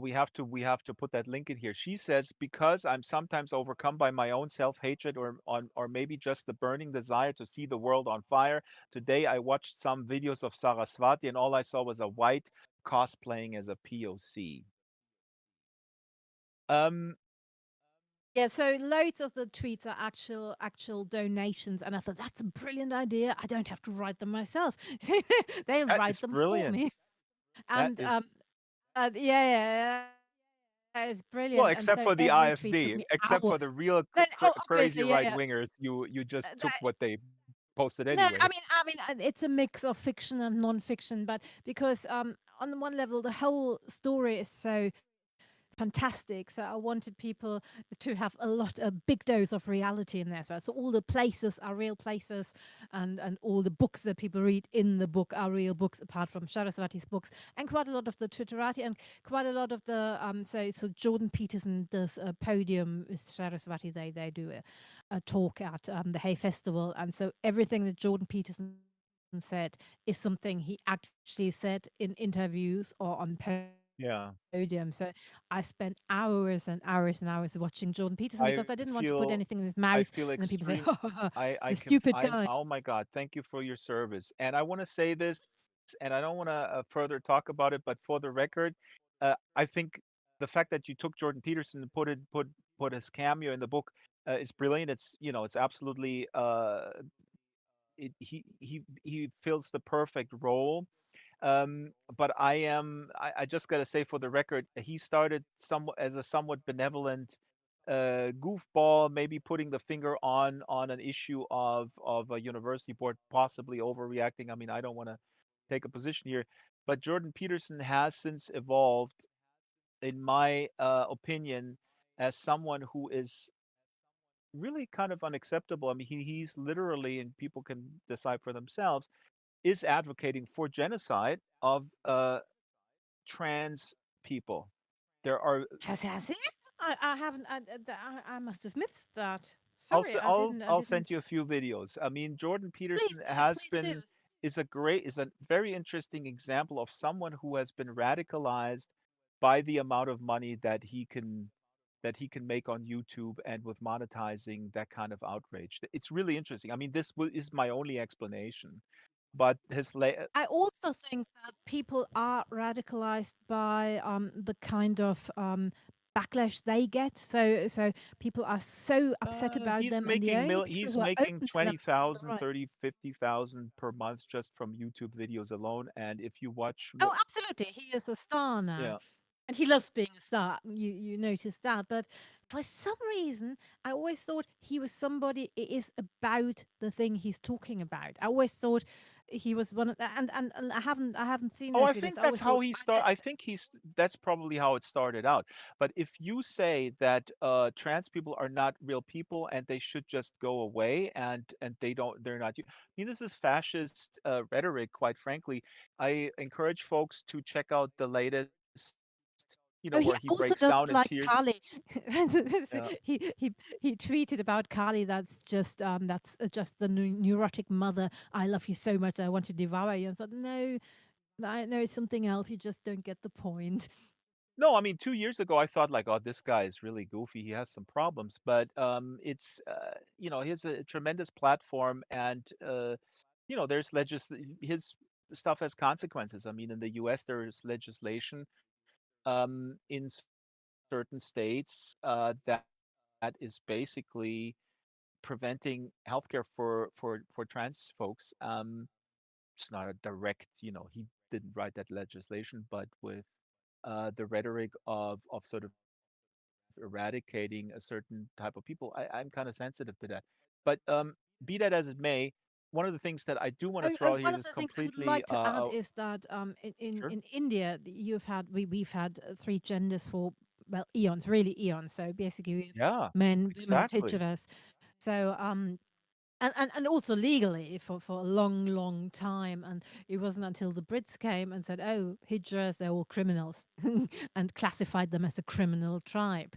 we have to put that link in here. She says, because I'm sometimes overcome by my own self-hatred or maybe just the burning desire to see the world on fire. Today I watched some videos of Saraswati and all I saw was a white cosplaying as a POC. Um, Yeah, so loads of the tweets are actual donations, and I thought that's a brilliant idea. I don't have to write them myself; they that write is them for brilliant. me. That And is yeah, it's brilliant. And so Well, every except for tweet the took me AfD, hours. except for the real Then, oh, crazy obviously, yeah, right yeah. wingers, you just took That, what they posted no, anyway. it's a mix of fiction and non-fiction, but because on the one level, the whole story is so fantastic. So I wanted people to have a big dose of reality in there as well. So all the places are real places, and all the books that people read in the book are real books, apart from Saraswati's books, and quite a lot of the Twitterati, and quite a lot of the so Jordan Peterson does a podium with Saraswati. They do a talk at the Hay Festival, and so everything that Jordan Peterson says said is something he actually said in interviews or on podium. So Yeah. I spent hours and hours and hours watching Jordan Peterson because I didn't want to I put anything in his feel mouth I and then feel people say, extreme. the I can stupid guy. oh my God, thank you for your service. And I want to say this, and I don't want to further talk about it, but for the record, I think the fact that you took Jordan Peterson and put his cameo in the book is brilliant. It's it's absolutely he fills the perfect role. But I just gotta say for the record, he started somewhat as a somewhat benevolent goofball, maybe putting the finger on an issue of a university board possibly overreacting. I mean, I don't want to take a position here, but Jordan Peterson has since evolved, in my opinion, as someone who is really kind of unacceptable. I mean, he's literally, and people can decide for themselves, is advocating for genocide of trans people. There are Has he? I haven't. I must have missed that. Sorry, I didn't. I I'll send you a didn't. few videos. I mean, Jordan Peterson Please do. has Please do. been is a very interesting example of someone who has been radicalized by the amount of money that he can make on YouTube and with monetizing that kind of outrage. It's really interesting. I mean, is my only explanation, but I also think that people are radicalized by the kind of backlash they get. So people are so upset about them, and the only people he's who are making open to them are the 20,000, right. 30, 50,000 per month just from YouTube videos alone. And if you watch Oh, absolutely, he is a star now. yeah. And he loves being a star. You notice that, but for some reason, I always thought he was somebody. It is about the thing he's talking about. I always thought he was one of the, and I haven't seen Oh, those I videos. think I that's always how thought he start. I think that's probably how it started out. But if you say that trans people are not real people and they should just go away and they're not you. I mean, this is fascist rhetoric. Quite frankly, I encourage folks to check out the latest, where he breaks oh, he down in also tears. doesn't like Kali. Yeah. He tweeted about Kali. That's just the neurotic mother. I love you so much. I want to devour you. And I thought, no, I know it's something else. You just don't get the point. No, I mean, 2 years ago, I thought like, oh, this guy is really goofy. He has some problems, but it's he has a tremendous platform, and there's his stuff has consequences. I mean, in the U.S., there's legislation in certain states that is basically preventing healthcare for trans folks. It's not a direct, he didn't write that legislation, but with the rhetoric of sort of eradicating a certain type of people. I'm kind of sensitive to that. But be that as it may, one of the things that I do want to throw out here One is of the things I would completely like to add is that sure. in India, we've had three genders for, well, eons, really eons. So basically, we have Yeah, men, women, and exactly. hijras. So and also legally for a long, long time. And it wasn't until the Brits came and said, "Oh, hijras, they're all criminals," and classified them as a criminal tribe.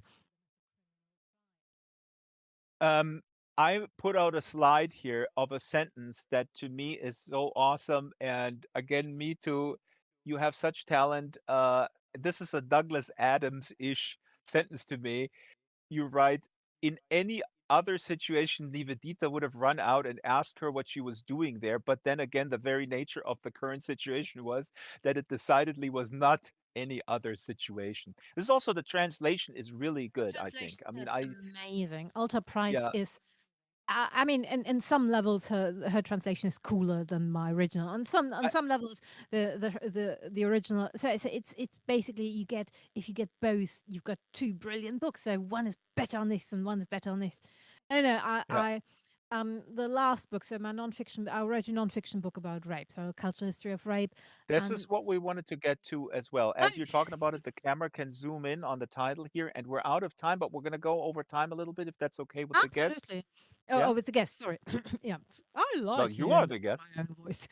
Um, I put out a slide here of a sentence that to me is so awesome. And again, me too. You have such talent. This is a Douglas Adams-ish sentence to me. You write, in any other situation, Nivedita would have run out and asked her what she was doing there. But then again, the very nature of the current situation was that it decidedly was not any other situation. This is also the translation is really good, I think. Translation I mean, is amazing. Alta Price yeah, is I mean, in some levels, her translation is cooler than my original. On I, some levels, the original. So it's basically you get if you get both, you've got two brilliant books. So one is better on this, and one is better on this. No, yeah. the last book. So my nonfiction, I wrote a nonfiction book about rape. So a cultural history of rape, This and is what we wanted to get to as well. As you're talking about it, the camera can zoom in on the title here, and we're out of time, but we're going to go over time a little bit if that's okay with the guest. absolutely. Yeah. Oh, it's a guess. Sorry. Yeah, I Well, like you are hearing the guest. my own voice.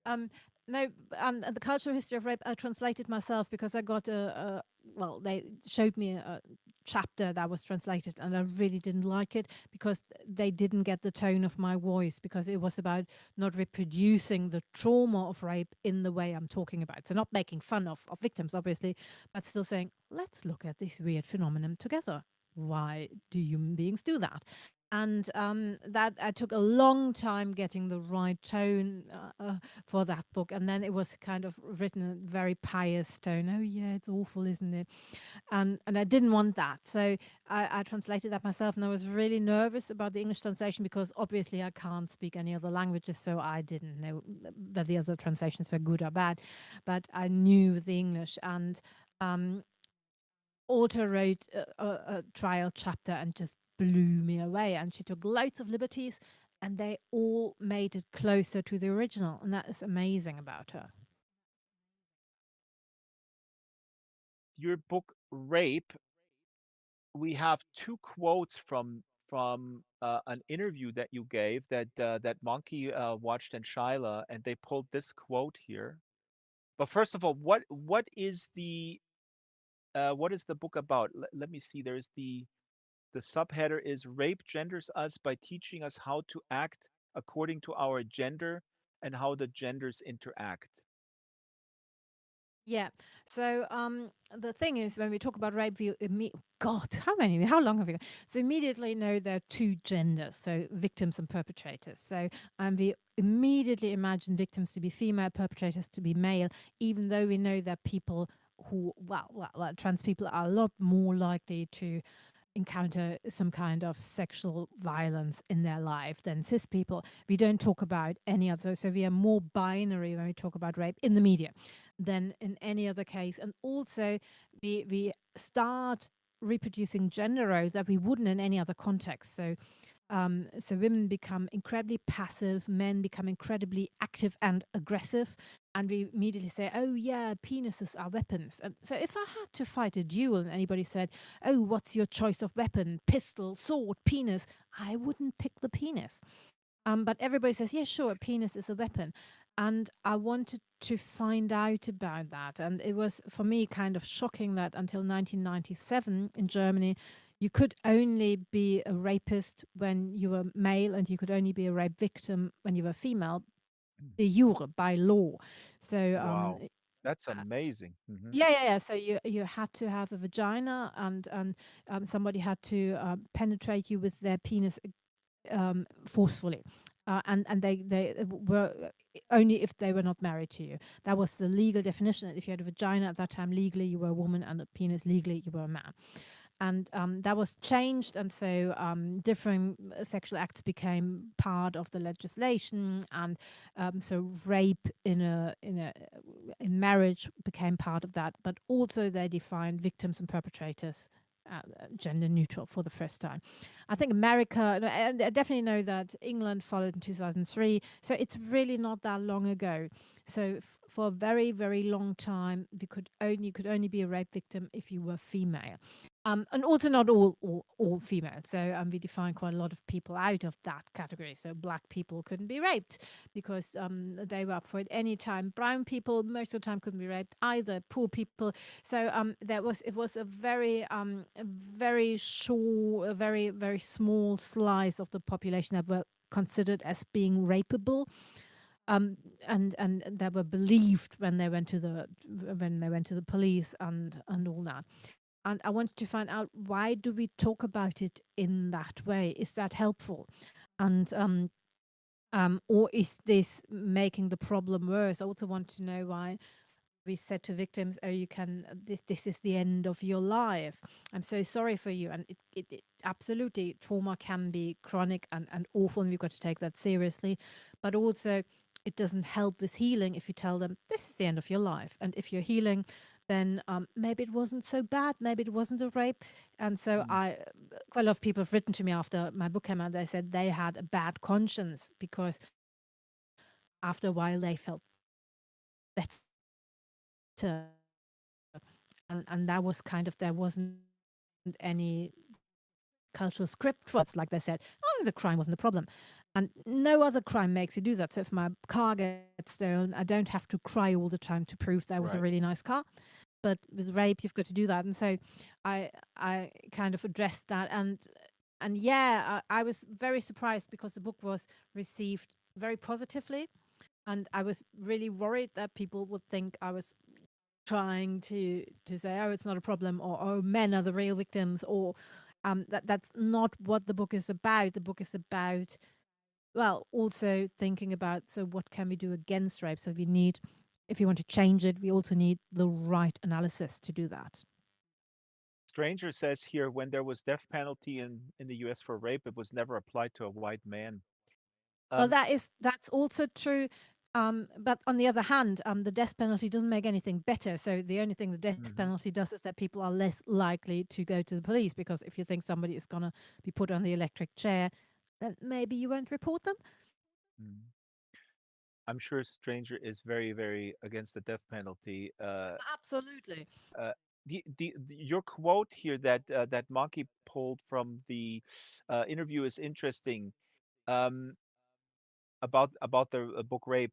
um, no, the cultural history of rape I translated myself because I got well, they showed me. chapter that was translated, and I really didn't like it because they didn't get the tone of my voice, because it was about not reproducing the trauma of rape in the way I'm talking about. So not making fun of victims, obviously, but still saying, let's look at this weird phenomenon together. Why do human beings do that? And that I took a long time getting the right tone for that book, and then it was kind of written in a very pious tone. Oh yeah, it's awful, isn't it? And I didn't want that, so I translated that myself, and I was really nervous about the English translation because obviously I can't speak any other languages, so I didn't know that the other translations were good or bad, but I knew the English. And um, Alta wrote a trial chapter and just blew me away. And she took loads of liberties, and they all made it closer to the original. And that is amazing about her. Your book Rape, we have two quotes from an interview that you gave that Monkey watched and Shyla, and they pulled this quote here. But first of all, what is the book about? Let me see. There's the subheader is Rape genders us by teaching us how to act according to our gender and how the genders interact. Yeah. So the thing is, when we talk about rape, God, how long have we got? So immediately know there are two genders, so victims and perpetrators. So we immediately imagine victims to be female, perpetrators to be male, even though we know that people who, trans people are a lot more likely to encounter some kind of sexual violence in their life than cis people. We don't talk about any other, so we are more binary when we talk about rape in the media than in any other case. And also, we start reproducing gender roles that we wouldn't in any other context. So women become incredibly passive, men become incredibly active and aggressive, and we immediately say, "Oh yeah, penises are weapons." And so if I had to fight a duel and anybody said, "Oh, what's your choice of weapon? Pistol, sword, penis?" I wouldn't pick the penis. But everybody says, "Yeah, sure, a penis is a weapon." And I wanted to find out about that. And it was, for me, kind of shocking that until 1997 in Germany, you could only be a rapist when you were male, and you could only be a rape victim when you were female, Mm. de jure, by law. So, Wow, that's uh, amazing. yeah, yeah, yeah. So you had to have a vagina, and somebody had to penetrate you with their penis forcefully. And they were only if they were not married to you. That was the legal definition. If you had a vagina at that time, legally you were a woman, and a penis, legally you were a man. And that was changed, and so different sexual acts became part of the legislation, and so rape in marriage became part of that. But also they defined victims and perpetrators gender neutral for the first time. I think America, no, and I definitely know that England followed in 2003. So it's really not that long ago. So for a very, very long time, you could only be a rape victim if you were female. And also not all females. So we define quite a lot of people out of that category. So black people couldn't be raped because they were up for it any time. Brown people most of the time couldn't be raped either. Poor people. So it was a very short, a very very small slice of the population that were considered as being rapeable. And that were believed when they went to the police and all that. And I wanted to find out, why do we talk about it in that way? Is that helpful? And or is this making the problem worse? I also want to know why we said to victims, "Oh, you can. This is the end of your life. I'm so sorry for you." And it absolutely, trauma can be chronic and awful, and we've got to take that seriously. But also, it doesn't help with healing if you tell them this is the end of your life. And if you're healing, then maybe it wasn't so bad. Maybe it wasn't a rape. And so Mm. quite a lot of people have written to me after my book came out. They said they had a bad conscience because after a while they felt better, and that was kind of, there wasn't any cultural script for it. Like they said, oh, the crime wasn't the problem. And no other crime makes you do that. So if my car gets stolen, I don't have to cry all the time to prove that was a really Right. nice car. but with rape you've got to do that. And so I kind of addressed that, and yeah, I was very surprised because the book was received very positively, and I was really worried that people would think I was trying to say, oh, it's not a problem, or oh, men are the real victims, or that's not what the book is about. The book is about, well, also thinking about, so what can we do against rape? So we need, if you want to change it, we also need the right analysis to do that. Stranger says here, when there was death penalty in the US for rape, it was never applied to a white man. Well, Um, that's also true. But on the other hand, the death penalty doesn't make anything better. So the only thing the death mhm, penalty does is that people are less likely to go to the police, because if you think somebody is gonna be put on the electric chair, then maybe you won't report them. mm. I'm sure Stranger is very, very against the death penalty. Absolutely. Uh, your quote here that that Monkey pulled from the interview is interesting. Um, about the book Rape.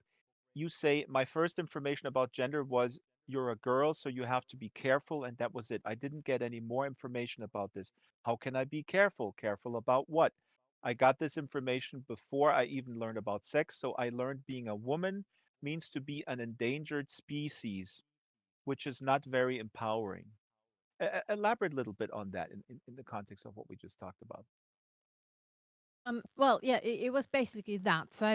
You say my first information about gender was you're a girl, so you have to be careful, and that was it. I didn't get any more information about this. How can I be careful? Careful about what? I got this information before I even learned about sex, so I learned being a woman means to be an endangered species, which is not very empowering. Elaborate a little bit on that in the context of what we just talked about. Well, yeah, it was basically that. So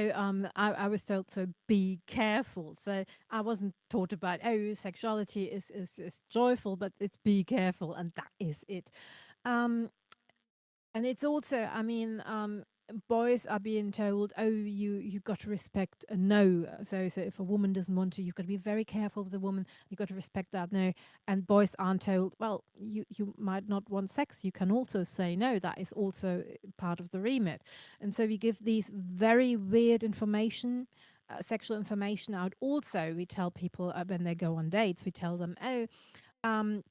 I was told to be careful. So I wasn't taught about, oh, sexuality is joyful, but it's be careful, and that is it. Um, and it's also, I mean, boys are being told, oh, you got to respect a no. So if a woman doesn't want to, you've got to be very careful with a woman. You got to respect that no. And boys aren't told, well, you might not want sex. You can also say no. That is also part of the remit. And so we give these very weird information. Sexual information out. Also, we tell people when they go on dates, we tell them, oh, um,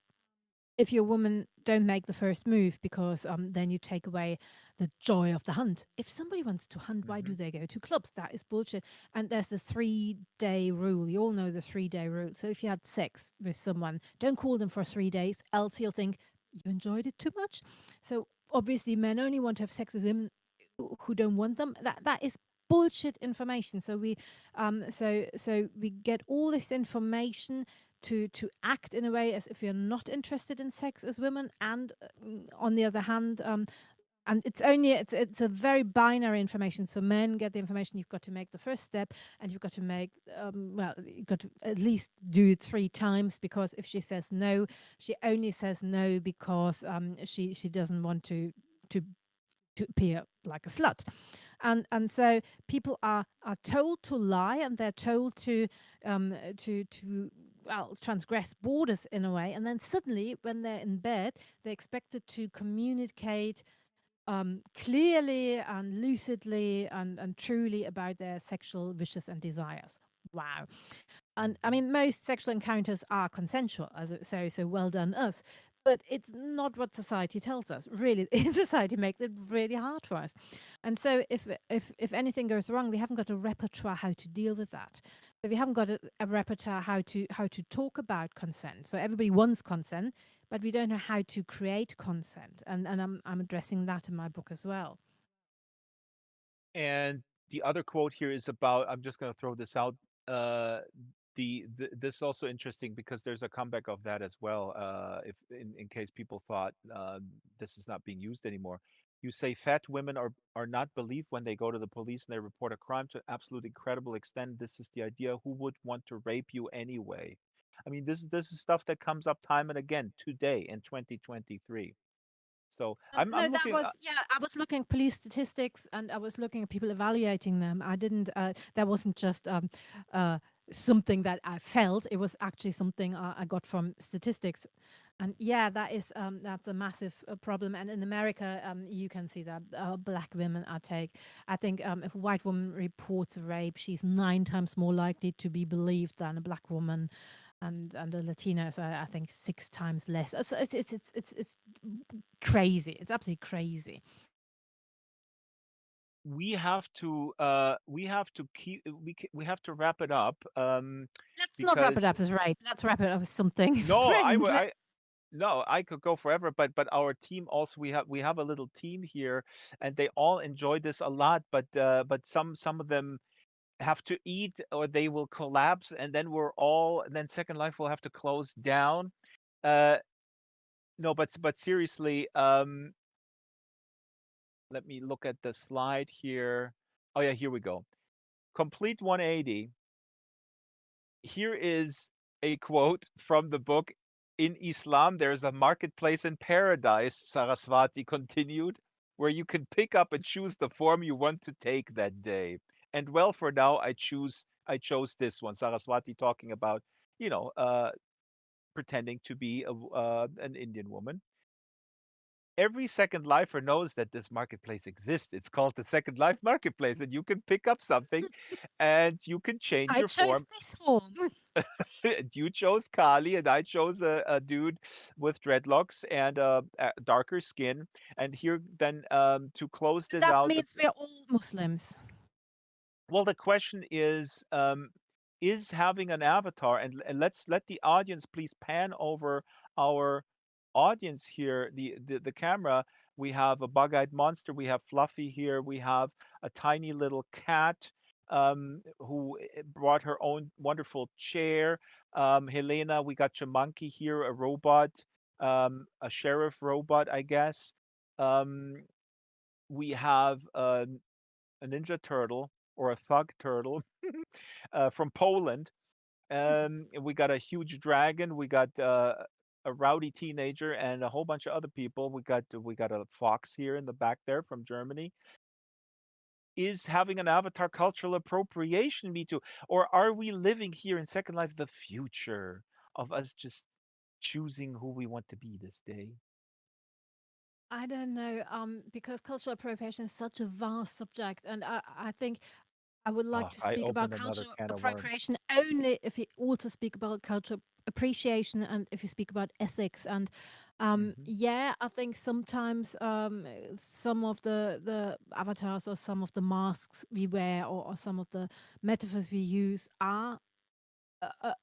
if you're a woman, don't make the first move, because then you take away the joy of the hunt. If somebody wants to hunt, why Hmm. do they go to clubs? That is bullshit. And there's the 3 day rule. You all know the 3 day rule. So if you had sex with someone, don't call them for 3 days, else he'll think you enjoyed it too much. So obviously, men only want to have sex with women who don't want them. That is bullshit information. So we get all this information to act in a way as if you're not interested in sex as women, and on the other hand, and it's a very binary information. So men get the information, you've got to make the first step, and you've got to make well, you've got to at least do it 3 times, because if she says no, she only says no because she doesn't want to to appear like a slut. And so people are told to lie, and they're told to well, transgress borders in a way, and then suddenly when they're in bed, they're expected to communicate clearly and lucidly and truly about their sexual wishes and desires. Wow. And I Hmm. mean, most sexual encounters are consensual, so well done us. But it's not what society tells us. Really, society makes it really hard for us. And so, if anything goes wrong, we haven't got a repertoire how to deal with that. So we haven't got a repertoire how to talk about consent. So everybody wants consent, but we don't know how to create consent. And I'm addressing that in my book as well. And the other quote here is about, I'm just going to throw this out. Uh, this is also interesting because there's a comeback of that as well. If in case people thought this is not being used anymore, you say fat women are not believed when they go to the police and they report a crime to an absolute incredible extent. This is the idea. Who would want to rape you anyway? I mean, this is stuff that comes up time and again today in 2023. So No, I'm that looking. was, yeah. I was looking at police statistics, and I was looking at people evaluating them. I didn't. That wasn't just uh, something that I felt. It was actually something I got from statistics, and yeah, that's a massive problem. And in America, you can see that black women are take. I think if a white woman reports a rape, she's 9 times more likely to be believed than a black woman, and the Latinas are, I think, 6 times less. So it's crazy. It's absolutely crazy. we have to keep we have to wrap it up Let's not wrap it because up as right. Let's wrap it up with something no, friendly. I no, I could go forever, but our team also we have a little team here, and they all enjoy this a lot. But some of them have to eat or they will collapse, and then and then Second Life will have to close down. Uh, no, but seriously, let me look at the slide here. Oh yeah, here we go. Complete 180. Here is a quote from the book. In Islam, there's a marketplace in paradise, Saraswati continued, where you can pick up and choose the form you want to take that day. And well, for now, I chose this one. Saraswati talking about, you know, pretending to be an Indian woman. Every Second Lifer knows that this marketplace exists. It's called the Second Life Marketplace, and you can pick up something and you can change I your chose form. this form. You chose Kali, and I chose a dude with dreadlocks and a darker skin. And here, then, to close So this that out, means we're all Muslims. well, the question is having an avatar, and let's let the audience please pan over our audience here, the camera. We have a bug-eyed monster, we have Fluffy here, we have a tiny little cat who brought her own wonderful chair. Helena, we got Chamonkey here, a robot, a sheriff robot, I guess. Um, we have a ninja turtle or a thug turtle from Poland. We got a huge dragon. We got a rowdy teenager and a whole bunch of other people. We got a fox here in the back there from Germany. Is having an avatar cultural appropriation, me too, or are we living here in Second Life the future of us just choosing who we want to be this day? I don't know, because cultural appropriation is such a vast subject, and I think I would like Oh, to I speak about opened another cultural can of worms. appropriation only if you also speak about cultural appreciation and if you speak about ethics. And Hmm. yeah, I think sometimes some of the avatars or some of the masks we wear or some of the metaphors we use are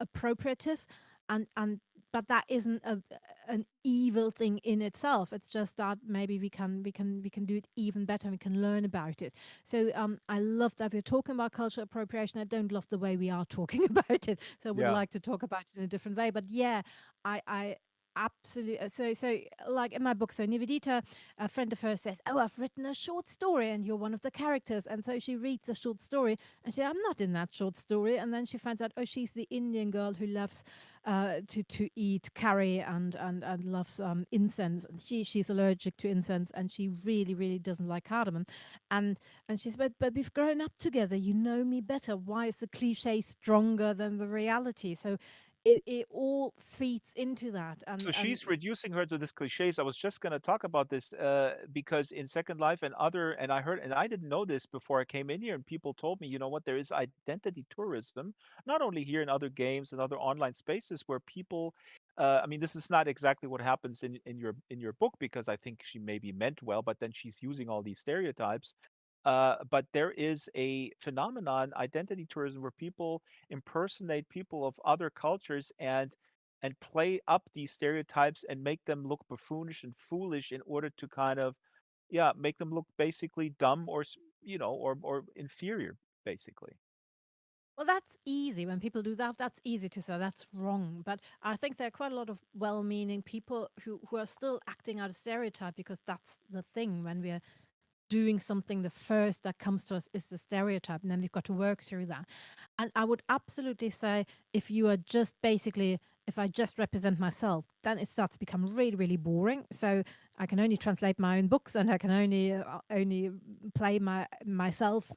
appropriative, and but that isn't an evil thing in itself. It's just that maybe we can do it even better, and we can learn about it. So I love that we're talking about cultural appropriation. I don't love the way we are talking about it, so I would Yeah. like to talk about it in a different way. But yeah, I absolutely. So like in my book, so Nivedita, a friend of hers, says, oh, I've written a short story and you're one of the characters. And so she reads the short story and she, I'm not in that short story. And then she finds out, oh, she's the Indian girl who loves to eat curry and loves incense. And she's allergic to incense and she really, really doesn't like cardamom. And she says, but we've grown up together. You know me better. Why is the cliche stronger than the reality? So it all feeds into that. So And she's reducing her to this cliches. I was just going to talk about this because in Second Life and I heard, and I didn't know this before I came in here, and people told me, you know what, there is identity tourism, not only here in other games and other online spaces where people, I mean, this is not exactly what happens in your book because I think she maybe meant well, but then she's using all these stereotypes. But there is a phenomenon, identity tourism, where people impersonate people of other cultures and play up these stereotypes and make them look buffoonish and foolish in order to kind of yeah make them look basically dumb or or inferior basically. well, that's easy. When people do that, that's easy to say that's wrong. But I think there are quite a lot of well meaning people who are still acting out a stereotype because that's the thing. When we're doing something, the first that comes to us is the stereotype, and then we've got to work through that. And I would absolutely say if you are just basically, if I just represent myself, then it starts to become really, really boring. So I can only translate my own books, and I can only play myself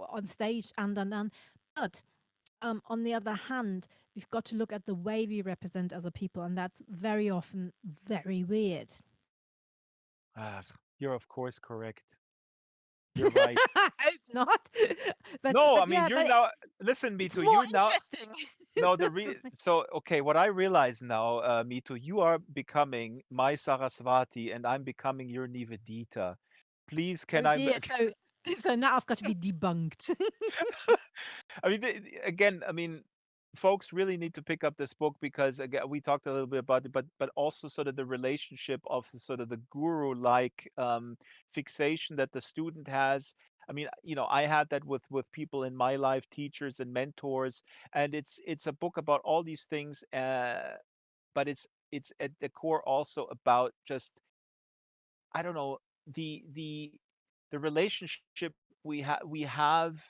on stage, and. But on the other hand, we've got to look at the way we represent other people, and that's very often very weird. Ah, you're of course correct. You're right. I hope not. but No, I but mean yeah, you're but now listen me it's too. more You're now interesting. no the That's re something. so okay, what I realize now, me too, you are becoming my Sarasvati and I'm becoming your Nivedita. Please, Oh can I? dear. So so now I've got to be debunked. I mean, again, I mean, folks really need to pick up this book because again, we talked a little bit about it, but also sort of the relationship of sort of the guru-like fixation that the student has. I mean, I had that with people in my life, teachers and mentors, and it's a book about all these things, but it's at the core also about just I don't know the relationship we have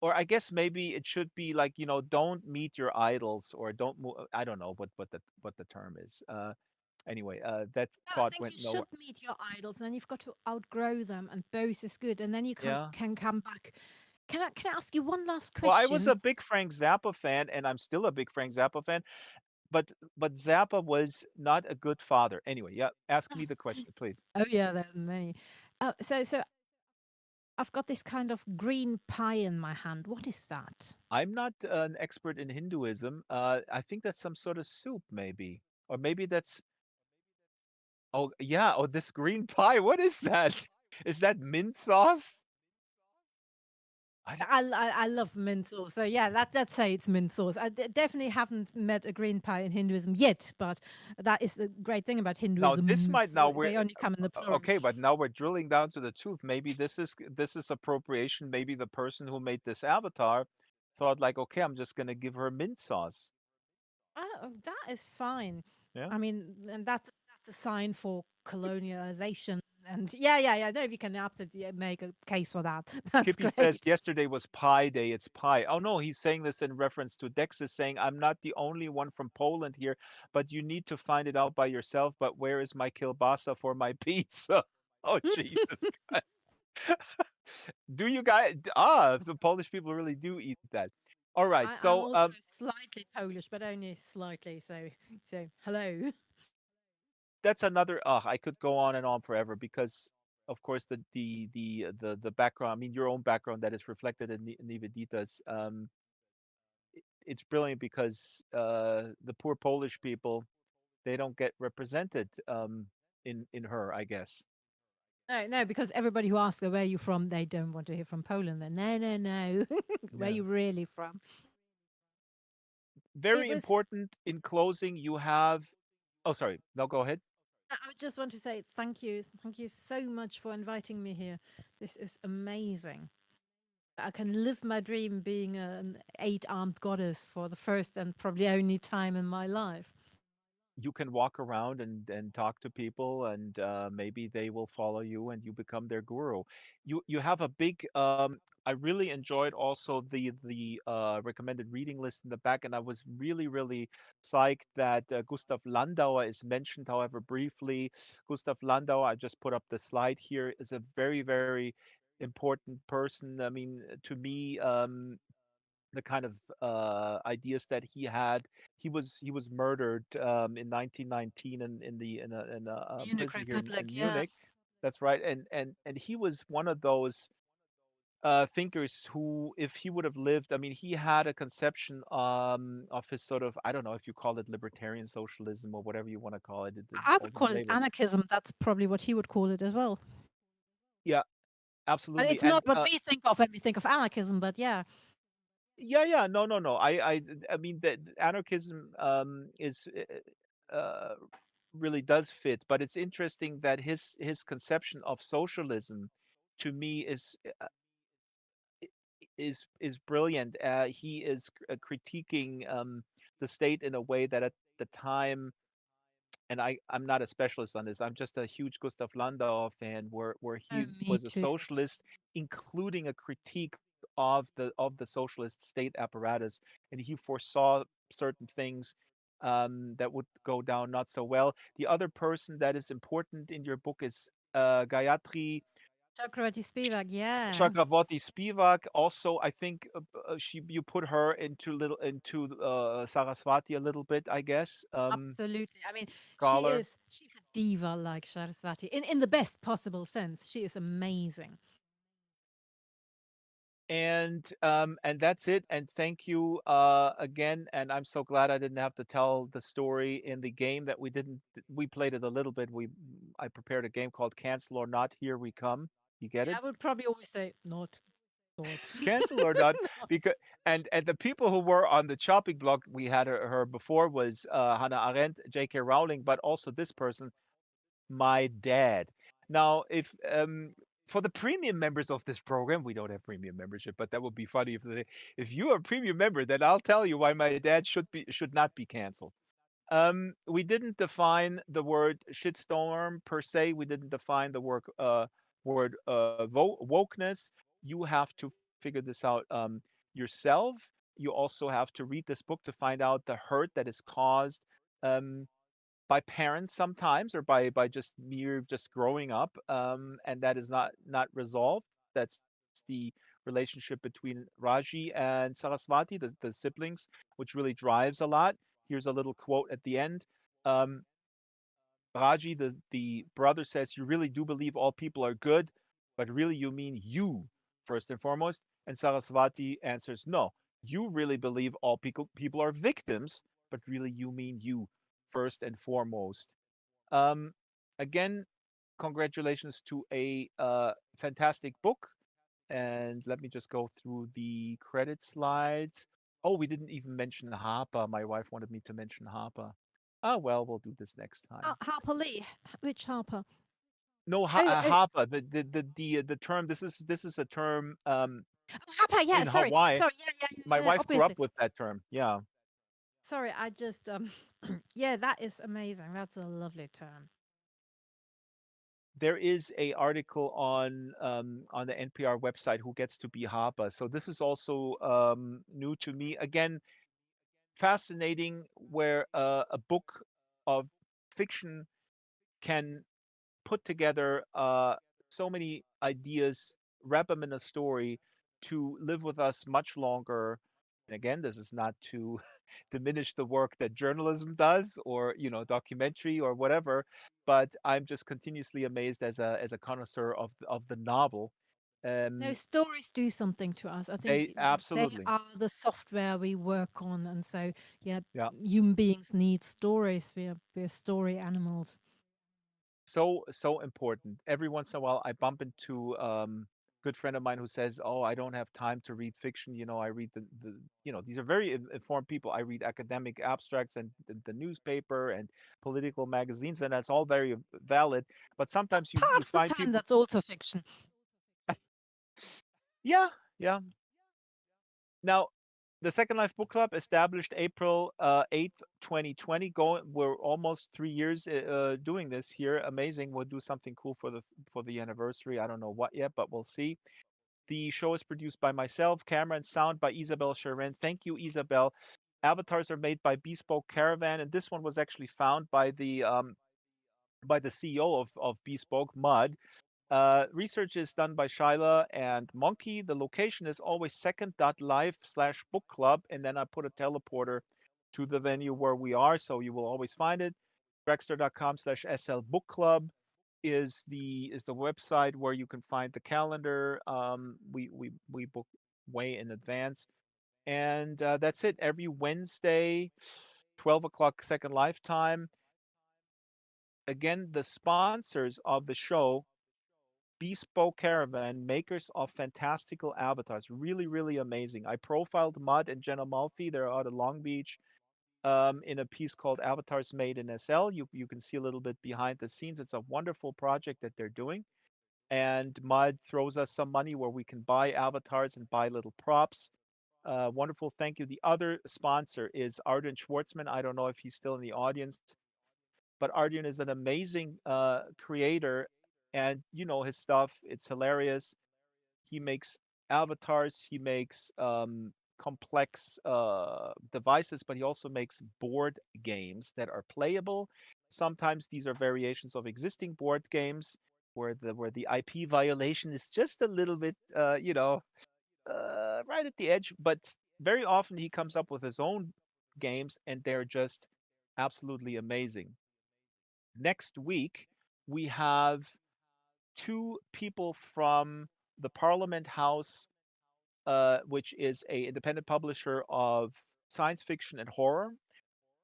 or I guess maybe it should be like, don't meet your idols or don't I don't know what the term is. Anyway, that No, I thought think went you should nowhere. meet your idols, and you've got to outgrow them, and both is good, and then you Yeah. can come back. Can I ask you one last Well, I was question? a big Frank Zappa fan and I'm still a big Frank Zappa fan, but Zappa was not a good father. Anyway, yeah, ask me the question, please. Oh yeah, there are many. So I've got this kind of green pie in my hand. What is that? I'm not an expert in Hinduism. I think that's some sort of soup maybe. Or maybe that's oh yeah, oh this green pie. What is that? Is that mint sauce? I I love mint sauce. So yeah, let's say it's mint sauce. Definitely haven't met a green pie in Hinduism yet, but that is the great thing about Now this might Hinduisms. now we're They only come in the plural. okay, but now we're drilling down to the truth. Maybe this is appropriation. Maybe the person who made this avatar thought like, okay, I'm just gonna give her mint sauce. That is fine. Yeah. I mean, and that's a sign for colonialization. And yeah. No, if you can absolutely make a case for that, that's Kippy says great. yesterday was Pi Day. It's pie. Oh no, he's saying this in reference to Dex is saying I'm not the only one from Poland here, but you need to find it out by yourself. But where is my kielbasa for my pizza? Oh Jesus. Do you guys? So Polish people really do eat that. All right. I'm So also slightly Polish, but only slightly. So hello. that's another. I could go on and on forever because, of course, the background. I mean, your own background that is reflected in Nivedita's. It's brilliant because the poor Polish people they don't get represented in her. I guess. No, because everybody who asks her where you from, they don't want to hear from Poland. Then no. Where Yeah. you really from? It Very was. important in closing. You have. Oh, sorry. No, go ahead. I just want to say thank you so much for inviting me here. This is amazing. I can live my dream being an eight-armed goddess for the first and probably only time in my life. You can walk around and talk to people and maybe they will follow you and you become their guru. You have a big I really enjoyed also the recommended reading list in the back and I was really psyched that Gustav Landauer is mentioned however briefly. Gustav Landauer, I just put up the slide here, is a very important person. I mean to me the kind of ideas that he had. He was murdered in 1919 in a Munich prison here in Republic, yeah. Munich. That's right, and he was one of those thinkers who, if he would have lived, I mean, he had a conception of his sort of I don't know if you call it libertarian socialism or whatever you want to call it, I all would these call it labels. anarchism. That's probably what he would call it as well. Yeah, And absolutely, it's and not what we think of when we think of anarchism, but yeah. yeah, no. I mean that anarchism is really does fit, but it's interesting that his conception of socialism to me is brilliant. He is critiquing the state in a way that at the time, and I'm not a specialist on this. I'm just a huge Gustav Landauer fan, where he Oh, me was a too. socialist, including a critique of the socialist state apparatus, and he foresaw certain things that would go down not so well. The other person that is important in your book is Gayatri Chakravarti Spivak, yeah. Chakravorty Spivak. Also, I think she you put her into Saraswati a little bit, I guess. Absolutely. I mean, Scholar. she's a diva like Sarasvati in the best possible sense. She is amazing. And that's it. And thank you again. And I'm so glad I didn't have to tell the story in the game that we didn't. We played it a little bit. I prepared a game called Cancel or Not. Here we come. You get Yeah, it? I would probably always say not, not. Cancel or not? Because and the people who were on the chopping block we had her before was Hannah Arendt, J.K. Rowling, but also this person, my dad. Now, if for the premium members of this program, we don't have premium membership, but that would be funny if you are a premium member, then I'll tell you why my dad should not be canceled. We didn't define the word shitstorm per se. We didn't define the word wokeness. You have to figure this out yourself. You also have to read this book to find out the hurt that is caused um, by parents sometimes, or by just mere just growing up, and that is not resolved. That's the relationship between Raji and Saraswati, the siblings, which really drives a lot. Here's a little quote at the end. um, Raji, the brother, says, "You really do believe all people are good, but really you mean you first and foremost." And Saraswati answers, "No, you really believe all people are victims, but really you mean you first and foremost." Um, Again, congratulations to a fantastic book. And let me just go through the credit slides. Oh, we didn't even mention Harper. My wife wanted me to mention Harper. Ah, well, we'll do this next time. Harper Lee. Which Harper? No, Oh, Harper. The term. This is a term Harper. Yeah, in sorry, Hawaii. sorry. Yeah, yeah, My yeah. wife grew up Obviously. with that term. Yeah. Sorry, I just yeah, that is amazing. That's a lovely term. There is a article on the NPR website who gets to be Harper. So this is also new to me. Again, fascinating where a book of fiction can put together so many ideas, wrap them in a story to live with us much longer. And again, this is not to diminish the work that journalism does, or documentary or whatever, but I'm just continuously amazed as a connoisseur of the novel. No, Um, stories do something to us. I think they they absolutely, are the software we work on, and so yeah, yeah. human beings need stories. We're story animals. So important. Every once in a while, I bump into good friend of mine who says, "Oh, I don't have time to read fiction. I read these are very informed people. I read academic abstracts and the newspaper and political magazines, and that's all very valid. But sometimes you Part of the find time, people, that's also fiction. yeah, yeah. Now, the Second Life Book Club established April 8th, 2020. We're almost 3 years doing this here. Amazing. We'll do something cool for the anniversary. I don't know what yet, but we'll see. The show is produced by myself, camera and sound by Isabel Sharon. Thank you, Isabel. Avatars are made by Bespoke Caravan, and this one was actually found by the CEO of Bespoke, Mud. Research is done by Shyla and Monkey. The location is always second.live/book club. And then I put a teleporter to the venue where we are, so you will always find it. Draxtor.com/SL book club is the website where you can find the calendar. We book way in advance. And that's it. Every Wednesday, 12 o'clock Second Lifetime. Again, the sponsors of the show, Bespoke Caravan, makers of fantastical avatars. Really, really amazing. I profiled Mud and Jenna Malfi. They're out of Long Beach in a piece called Avatars Made in SL. You can see a little bit behind the scenes. It's a wonderful project that they're doing. And Mud throws us some money where we can buy avatars and buy little props. Wonderful. Thank you. The other sponsor is Arden Schwartzman. I don't know if he's still in the audience, but Arden is an amazing creator, and his stuff. It's hilarious. He makes avatars. He makes complex devices, but he also makes board games that are playable. Sometimes these are variations of existing board games where the IP violation is just a little bit, right at the edge. But very often he comes up with his own games, and they're just absolutely amazing. Next week, we have two people from the Parliament House, which is a independent publisher of science fiction and horror.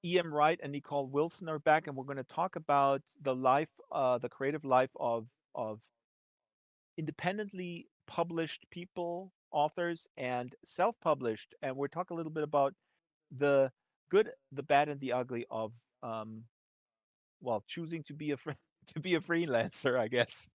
E.M. Wright and Nicole Wilson are back, and we're going to talk about the creative life of independently published people, authors, and self-published. And we're talking a little bit about the good, the bad, and the ugly of um, well, choosing to be a to be a freelancer, I guess.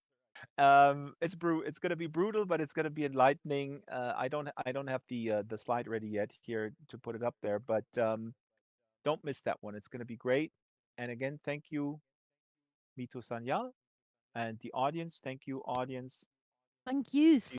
It's going to be brutal, but it's going to be enlightening. I don't have the slide ready yet here to put it up there, but don't miss that one. It's going to be great. And again, thank you, Mithu Sanyal, and the audience. Thank you, audience. Thank you See